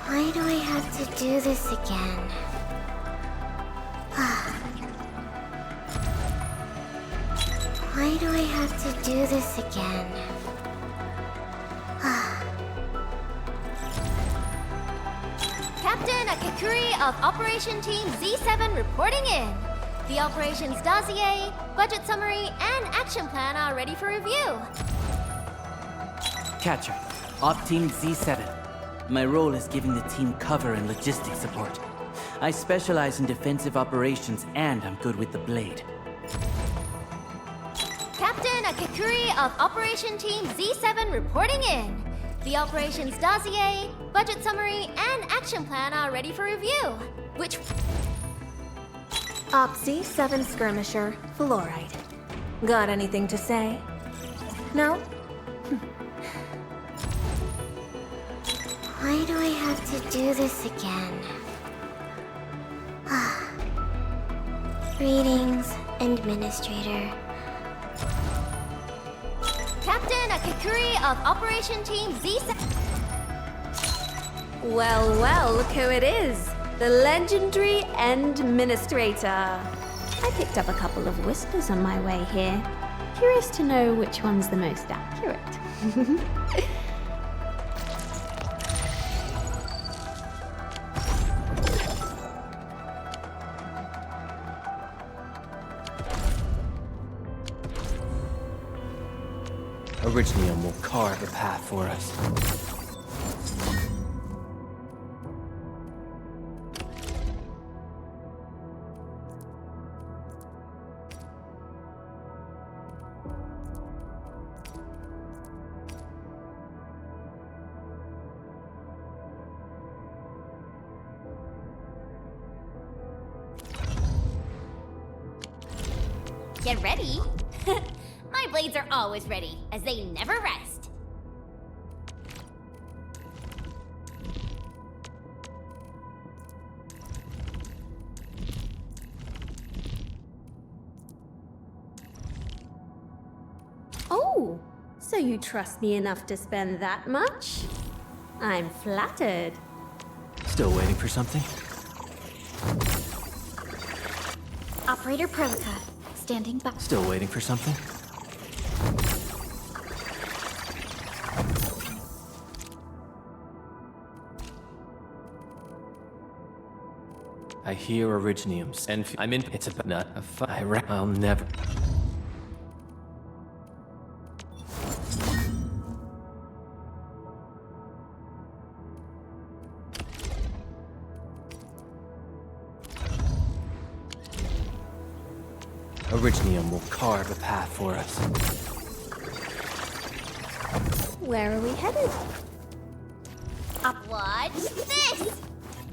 Why do I have to do this again? Why do I have to do this again? Captain Akakuri of Operation Team Z7 reporting in. The operations dossier, budget summary, and action plan are ready for review. Catcher, Op Team Z7. My role is giving the team cover and logistics support. I specialize in defensive operations and I'm good with the blade. Captain Akakuri of Operation Team Z7 reporting in. The operations dossier, budget summary, and action plan are ready for review. Which... Op Z7 Skirmisher, Fluoride. Got anything to say? No? Why do I have to do this again? Greetings, Endministrator. Captain Akakuri of Operation Team Z7... Well, well, look who it is. The legendary Endministrator. I picked up a couple of whispers on my way here. Curious to know which one's the most accurate. Originium will carve a path for us. Get ready. My blades are always ready, as they never rest. Oh, so you trust me enough to spend that much? I'm flattered. Still waiting for something? Operator Prelica, standing by. Still waiting for something? I hear Originium's Enfield. I'm in. It's a not a fire. I'll never. Originium will carve a path for us. Where are we headed? Watch this!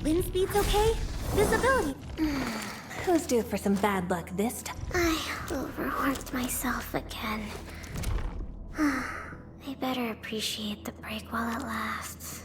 Wind speed's okay? Visibility. Who's due for some bad luck this time? I overworked myself again. I better appreciate the break while it lasts.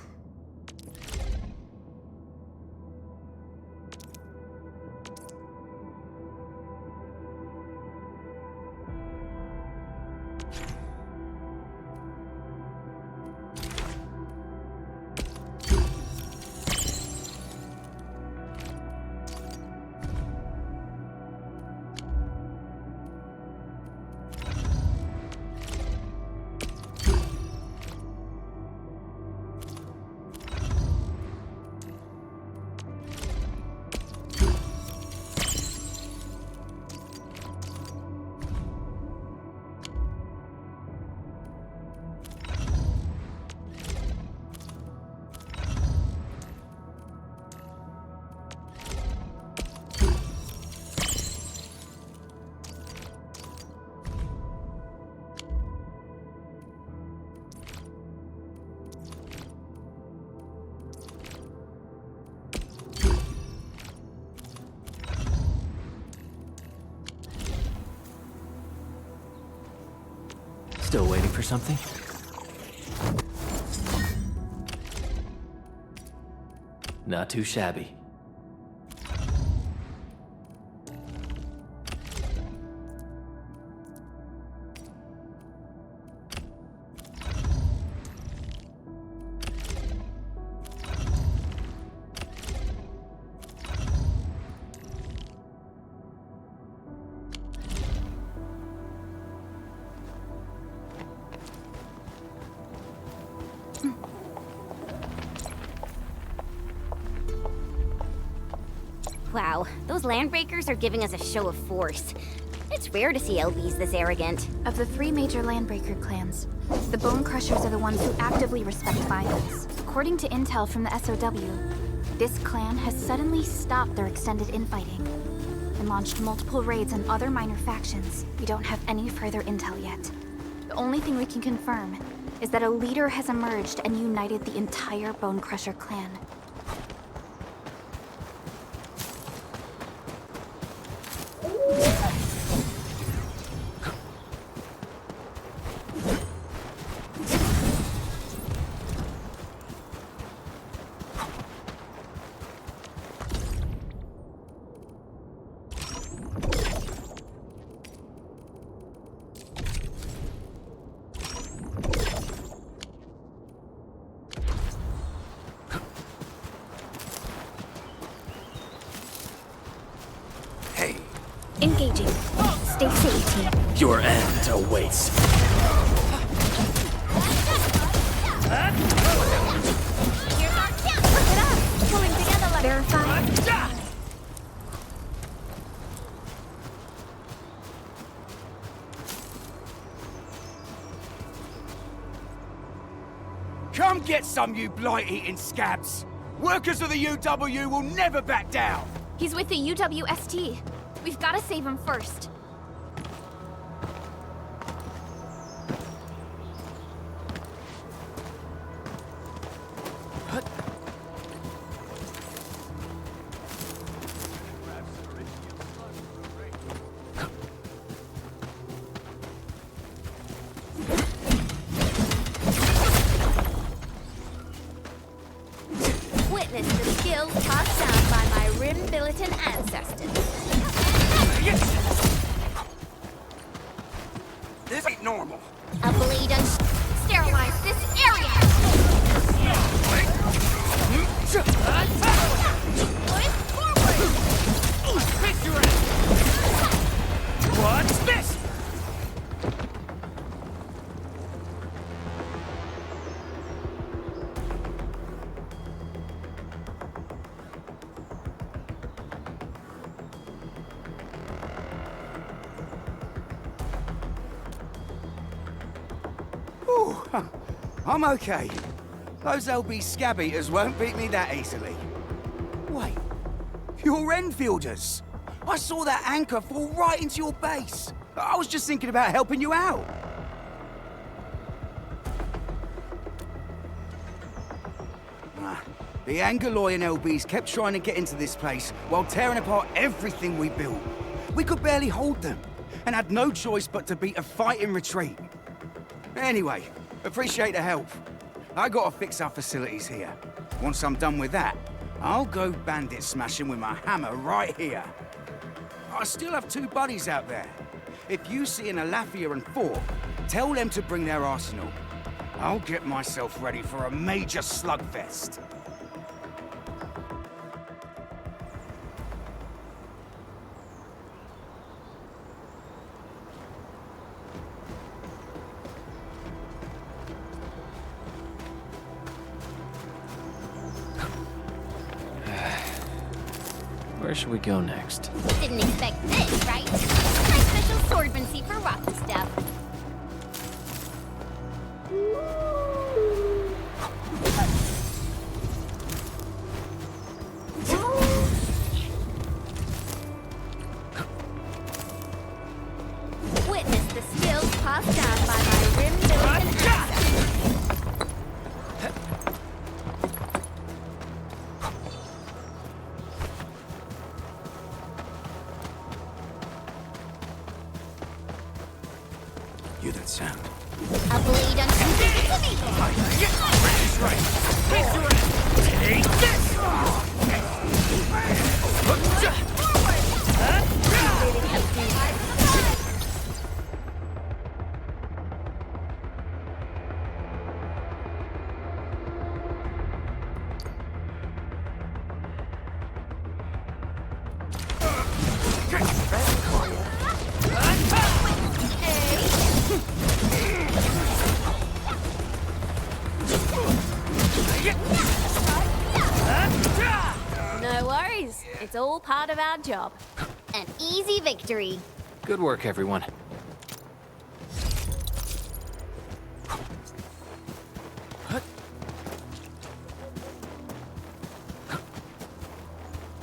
Still waiting for something? Not too shabby. Wow, those landbreakers are giving us a show of force. It's rare to see LBs this arrogant. Of the 3 major landbreaker clans, the Bone Crushers are the ones who actively respect violence. According to intel from the SOW, this clan has suddenly stopped their extended infighting and launched multiple raids on other minor factions. We don't have any further intel yet. The only thing we can confirm is that a leader has emerged and united the entire Bone Crusher clan. Engaging. Stay safe, team. Your end awaits. Here's our chance! Look at us! Pulling together like... Verify. Come get some, you blight-eating scabs! Workers of the UW will never back down! He's with the UWST. We've got to save him first. Witness the skills passed down by my Rim-Bilitan ancestors. This ain't normal. A blade and sterilize this area! Push forward! Fix your ass! What's this? I'm okay. Those LB scab eaters won't beat me that easily. Wait, you're Enfielders. I saw that anchor fall right into your base. I was just thinking about helping you out. The Angaloy and LBs kept trying to get into this place while tearing apart everything we built. We could barely hold them, and had no choice but to beat a fighting retreat. Anyway, appreciate the help. I gotta fix our facilities here. Once I'm done with that, I'll go bandit smashing with my hammer right here. I still have 2 buddies out there. If you see an Alafia and 4, tell them to bring their arsenal. I'll get myself ready for a major slugfest. Where should we go next? Didn't expect this, right? My special swordmancy for rocky stuff. Witness the skills passed down by my Rim-Bilitan ancestors. Hear that sound? A blade uncooping to me! Take this! No worries. It's all part of our job. An easy victory. Good work, everyone.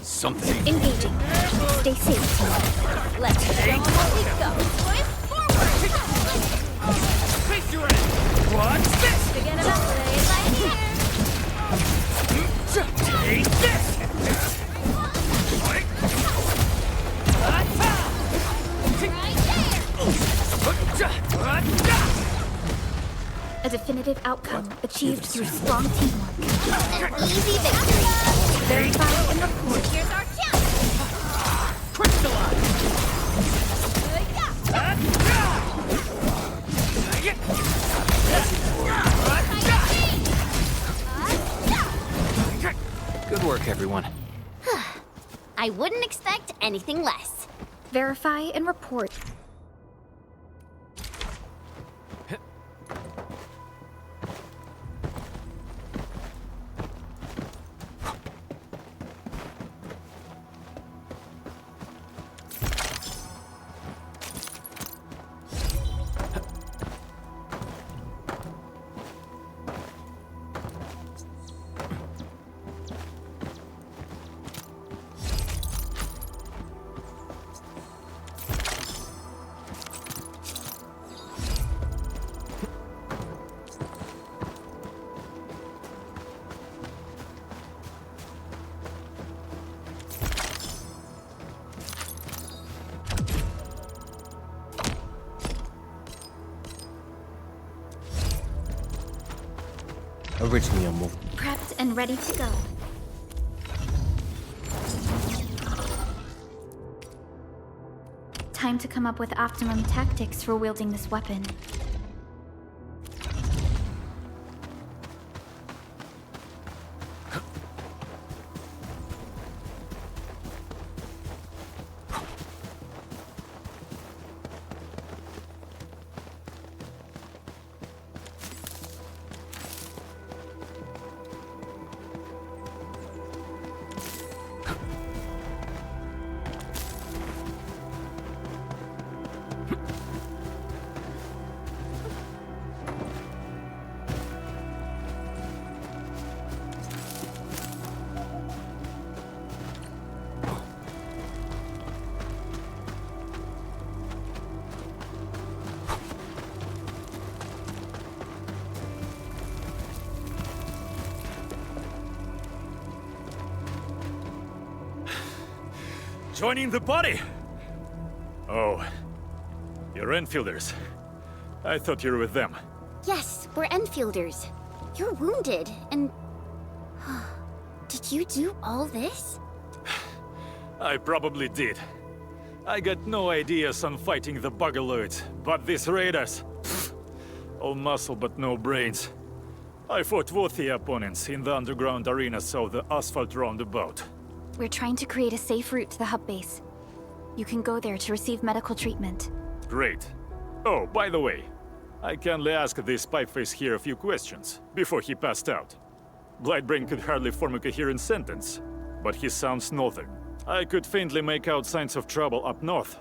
Something. Engaging. Stay safe, team. Let's show 'em what we got. Face your end! What's this? Forget about playing right here. Take this! A definitive outcome achieved through strong teamwork. An easy victory. Verify and report. Here's our chance. Crystallize! Good work, everyone. I wouldn't expect anything less. Verify and report. Originally a move. Prepped and ready to go. Time to come up with optimum tactics for wielding this weapon. Joining the party? Oh, you're Enfielders. I thought you were with them. Yes, we're Enfielders. You're wounded, and... Did you do all this? I probably did. I got no ideas on fighting the Buggerloids, but these raiders... pfft, all muscle but no brains. I fought worthy opponents in the underground arenas of the asphalt roundabout. We're trying to create a safe route to the hub base. You can go there to receive medical treatment. Great. Oh, by the way, I kindly asked this pipeface here a few questions before he passed out. Blightbrain could hardly form a coherent sentence, but he sounds northern. I could faintly make out signs of trouble up north.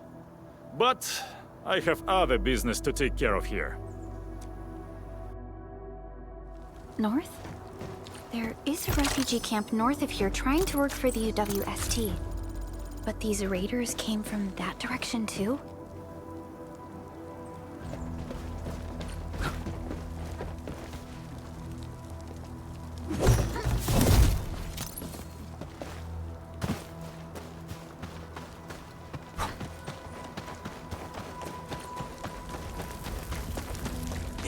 But I have other business to take care of here. North? There is a refugee camp north of here trying to work for the UWST. But these raiders came from that direction too?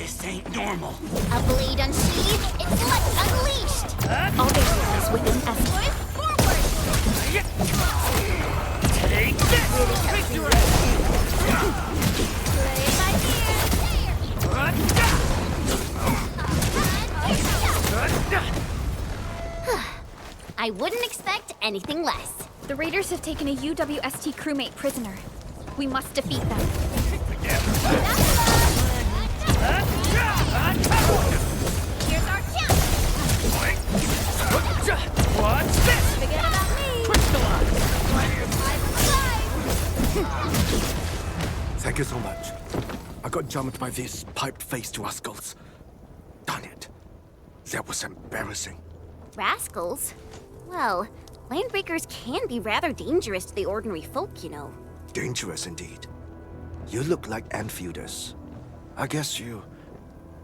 This ain't normal. A blade unsheathed, its light unleashed! All barriers within estimate. Take this! Play it by ear! I wouldn't expect anything less. The raiders have taken a UWST crewmate prisoner. We must defeat them. Here's our chance! What's this? Forget about me! Thank you so much. I got jumped by these pipe-faced rascals. Darn it. That was embarrassing. Rascals? Well, landbreakers can be rather dangerous to the ordinary folk, you know. Dangerous indeed. You look like Enfielders. I guess you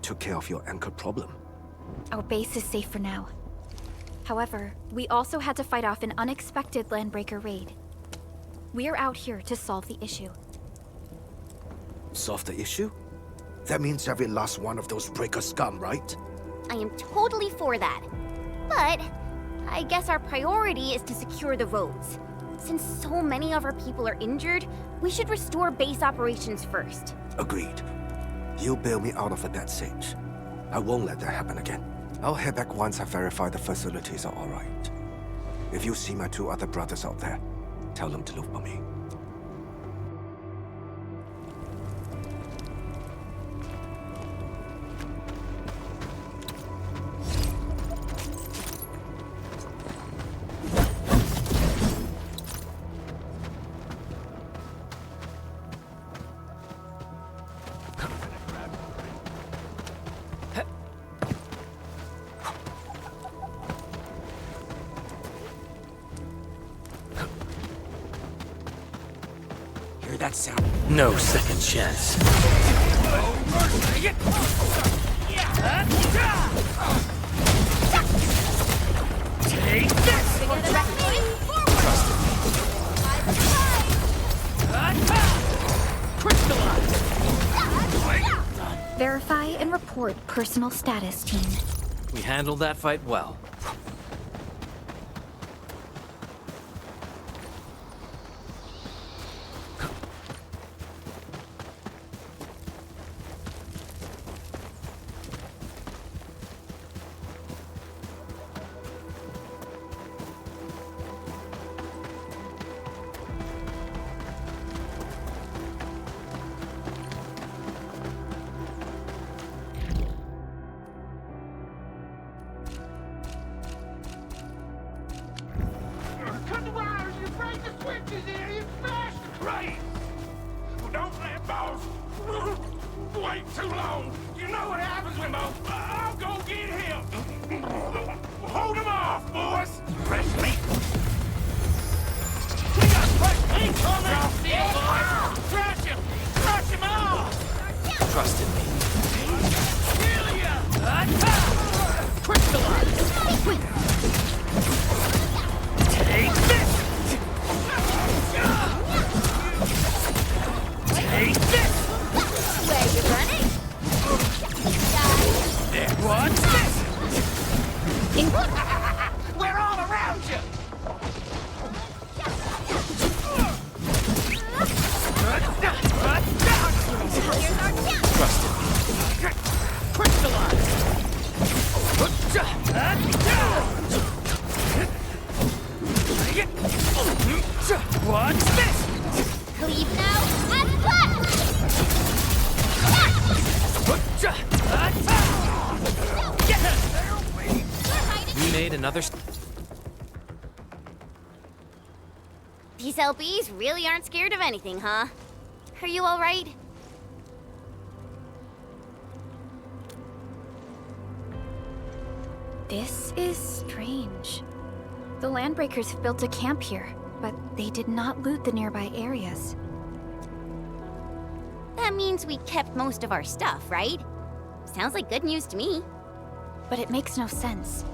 took care of your anchor problem. Our base is safe for now. However, we also had to fight off an unexpected landbreaker raid. We're out here to solve the issue. Solve the issue? That means every last one of those breaker scum, right? I am totally for that. But I guess our priority is to secure the roads. Since so many of our people are injured, we should restore base operations first. Agreed. You bail me out of a bad sitch. I won't let that happen again. I'll head back once I verify the facilities are alright. If you see my 2 other brothers out there, tell them to look for me. That sound. No second chance. Take this! Verify and report personal status, team. We handled that fight well. What's this? Leave now and We made another. These LBs really aren't scared of anything, huh? Are you all right? This is strange. The Landbreakers have built a camp here, but they did not loot the nearby areas. That means we kept most of our stuff, right? Sounds like good news to me. But it makes no sense.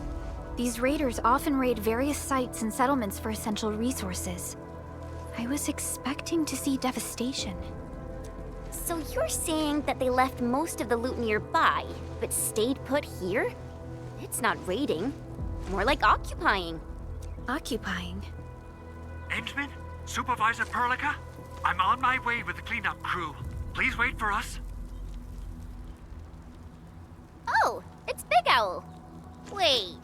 These raiders often raid various sites and settlements for essential resources. I was expecting to see devastation. So you're saying that they left most of the loot nearby, but stayed put here? It's not raiding. More like occupying. Occupying? Endman? Supervisor Perlica? I'm on my way with the cleanup crew. Please wait for us. Oh, it's Big Owl. Wait,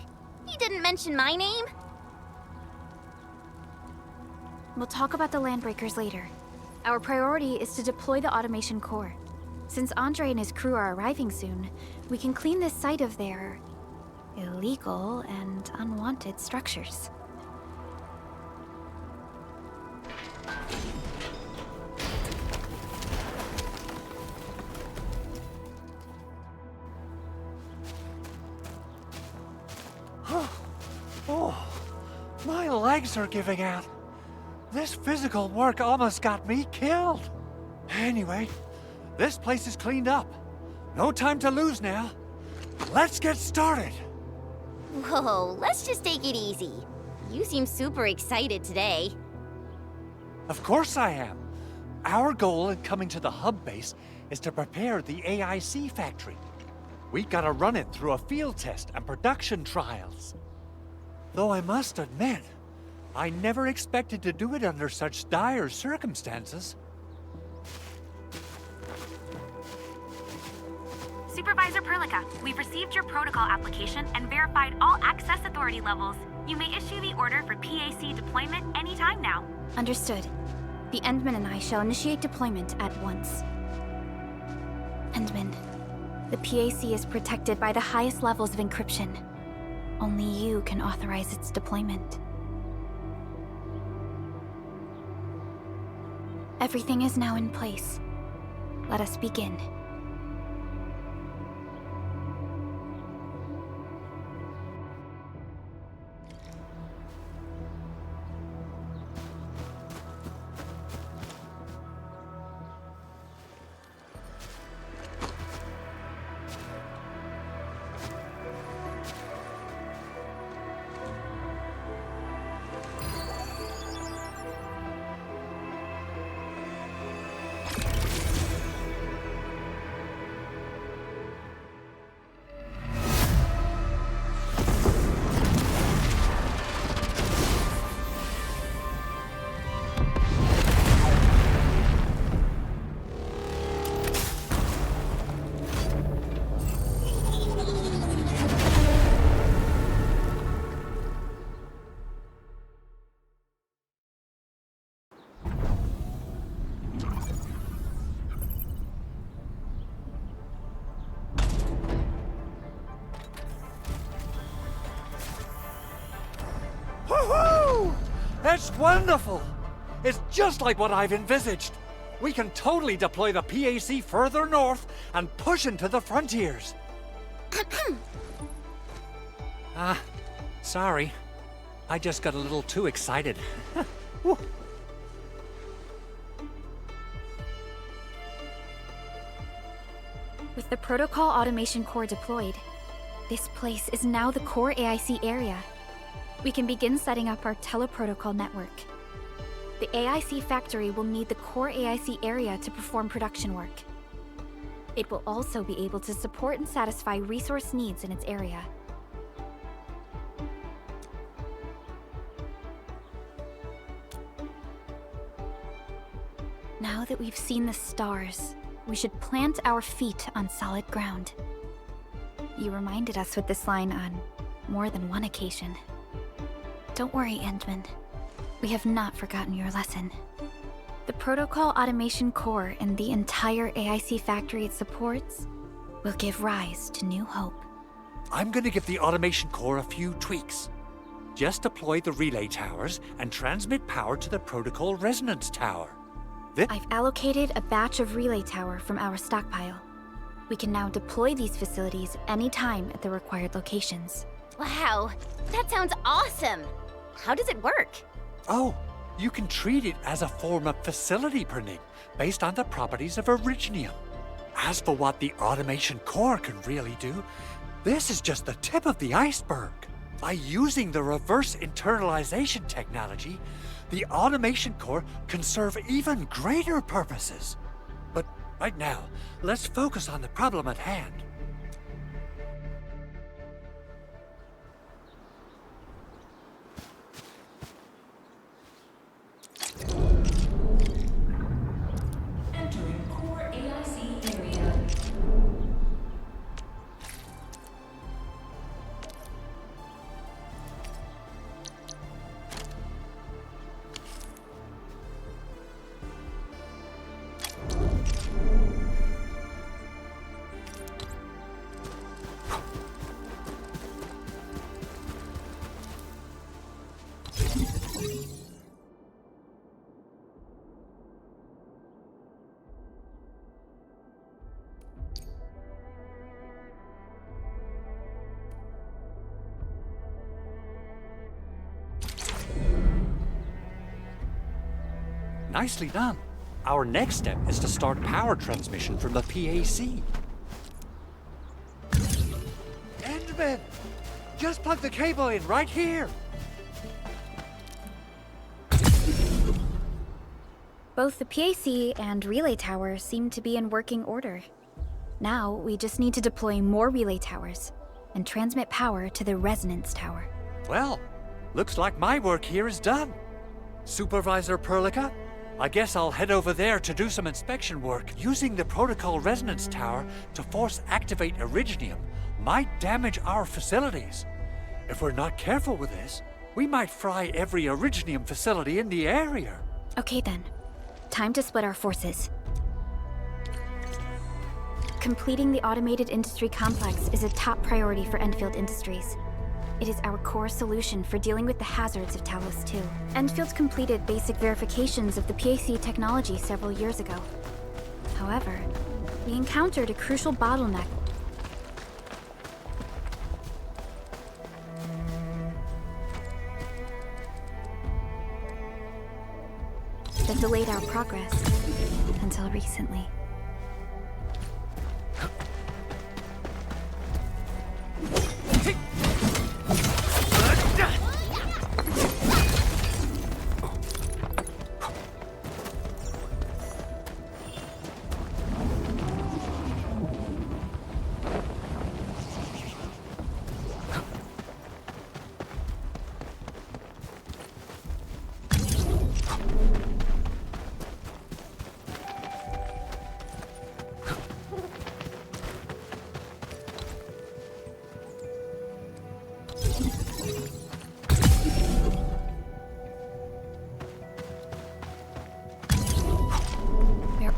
he didn't mention my name? We'll talk about the Landbreakers later. Our priority is to deploy the automation core. Since Andre and his crew are arriving soon, we can clean this site of their illegal and unwanted structures. Oh, my legs are giving out. This physical work almost got me killed. Anyway, this place is cleaned up. No time to lose now. Let's get started. Whoa, let's just take it easy. You seem super excited today. Of course I am. Our goal in coming to the hub base is to prepare the AIC factory. We gotta run it through a field test and production trials. Though I must admit, I never expected to do it under such dire circumstances. Supervisor Perlica, we've received your protocol application and verified all access authority levels. You may issue the order for PAC deployment anytime now. Understood. The Endman and I shall initiate deployment at once. Endman, the PAC is protected by the highest levels of encryption. Only you can authorize its deployment. Everything is now in place. Let us begin. Woohoo! That's wonderful! It's just like what I've envisaged. We can totally deploy the PAC further north and push into the frontiers. Sorry. I just got a little too excited. With the Protocol Automation Core deployed, this place is now the core AIC area. We can begin setting up our teleprotocol network. The AIC factory will need the core AIC area to perform production work. It will also be able to support and satisfy resource needs in its area. Now that we've seen the stars, we should plant our feet on solid ground. You reminded us with this line on more than one occasion. Don't worry, Endman. We have not forgotten your lesson. The Protocol Automation Core and the entire AIC factory it supports will give rise to new hope. I'm gonna give the Automation Core a few tweaks. Just deploy the relay towers and transmit power to the Protocol Resonance Tower. I've allocated a batch of relay tower from our stockpile. We can now deploy these facilities anytime at the required locations. Wow, that sounds awesome! How does it work? Oh, you can treat it as a form of facility printing based on the properties of Originium. As for what the Automation Core can really do, this is just the tip of the iceberg. By using the reverse internalization technology, the Automation Core can serve even greater purposes. But Right now, let's focus on the problem at hand. Entering core AIC area. Nicely done. Our next step is to start power transmission from the PAC. Endman! Just plug the cable in right here! Both the PAC and relay tower seem to be in working order. Now, we just need to deploy more relay towers and transmit power to the resonance tower. Well, looks like my work here is done. Supervisor Perlica, I guess I'll head over there to do some inspection work. Using the protocol resonance tower to force activate Originium might damage our facilities. If we're not careful with this, we might fry every Originium facility in the area. Okay then. Time to split our forces. Completing the automated industry complex is a top priority for Enfield Industries. It is our core solution for dealing with the hazards of Talos-II. Enfield completed basic verifications of the PAC technology several years ago. However, we encountered a crucial bottleneck that delayed our progress until recently.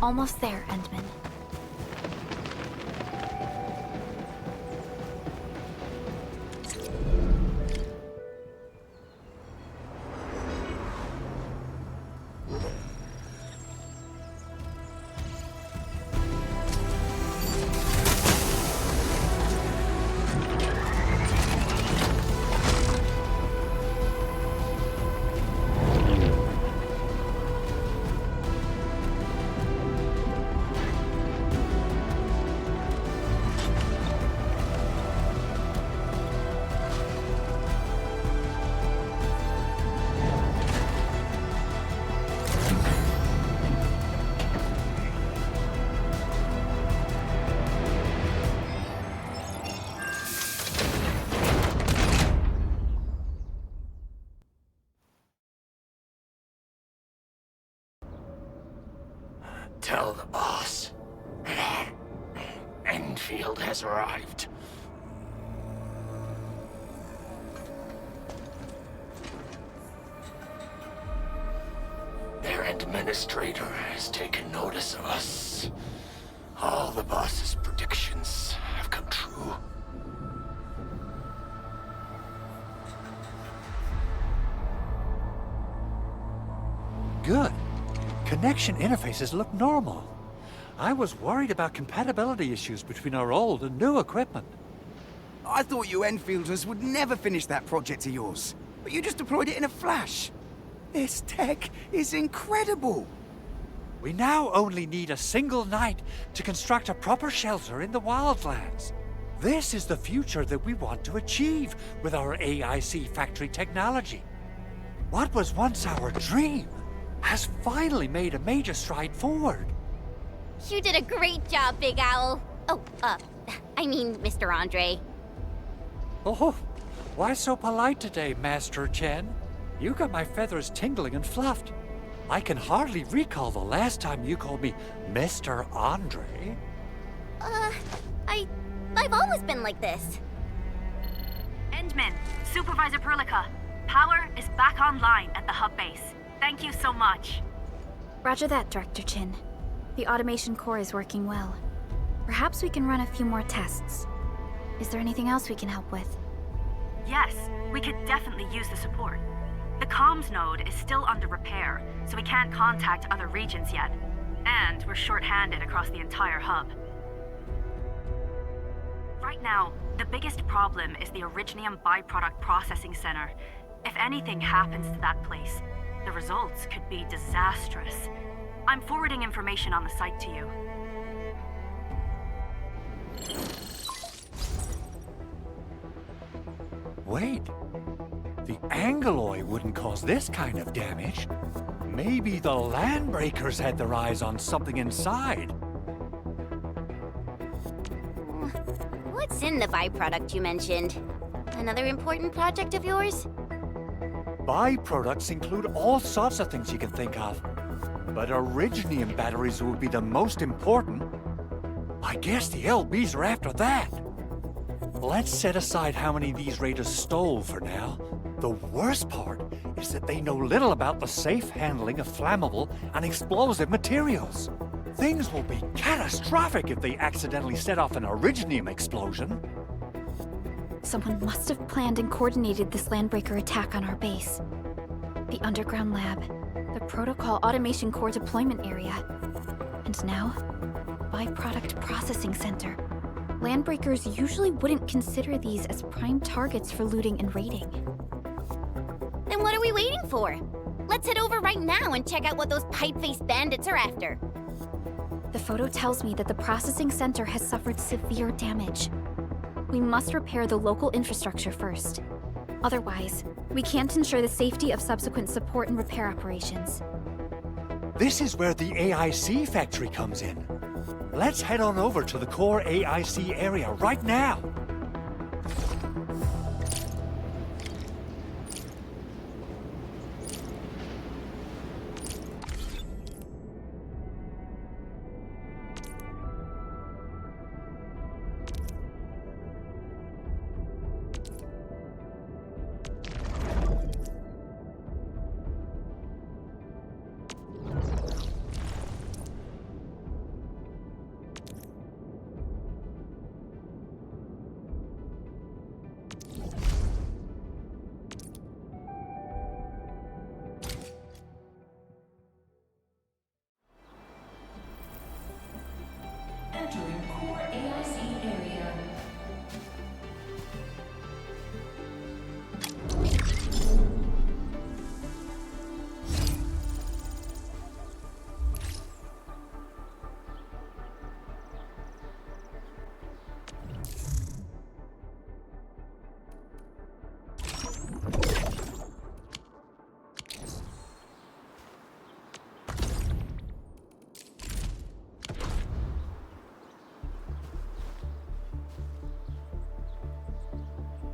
Almost there, Endman. Tell the boss. Enfield has arrived. Their Endministrator has taken notice of us. All the boss's predictions have come true. Good. Connection interfaces look normal. I was worried about compatibility issues between our old and new equipment. I thought you Enfielders would never finish that project of yours, but you just deployed it in a flash. This tech is incredible. We now only need a single night to construct a proper shelter in the wildlands. This is the future that we want to achieve with our AIC factory technology. What was once our dream has finally made a major stride forward. You did a great job, Big Owl. Oh, I mean, Mr. Andre. Oh, why so polite today, Master Chen? You got my feathers tingling and fluffed. I can hardly recall the last time you called me Mr. Andre. I've always been like this. Endman, Supervisor Perlica, power is back online at the hub base. Thank you so much. Roger that, Director Chin. The automation core is working well. Perhaps we can run a few more tests. Is there anything else we can help with? Yes, we could definitely use the support. The comms node is still under repair, so we can't contact other regions yet. And we're short-handed across the entire hub. Right now, the biggest problem is the Originium byproduct processing center. If anything happens to that place, the results could be disastrous. I'm forwarding information on the site to you. Wait. The Angeloy wouldn't cause this kind of damage. Maybe the Landbreakers had their eyes on something inside. What's in the byproduct you mentioned? Another important project of yours? Byproducts include all sorts of things you can think of. But Originium batteries would be the most important. I guess the LBs are after that. Let's set aside how many these raiders stole for now. The worst part is that they know little about the safe handling of flammable and explosive materials. Things will be catastrophic if they accidentally set off an Originium explosion. Someone must have planned and coordinated this Landbreaker attack on our base. The underground lab, the protocol automation core deployment area, and now, byproduct processing center. Landbreakers usually wouldn't consider these as prime targets for looting and raiding. Then what are we waiting for? Let's head over right now and check out what those pipe-faced bandits are after. The photo tells me that the processing center has suffered severe damage. We must repair the local infrastructure first. Otherwise, we can't ensure the safety of subsequent support and repair operations. This is where the AIC factory comes in. Let's head on over to the core AIC area right now.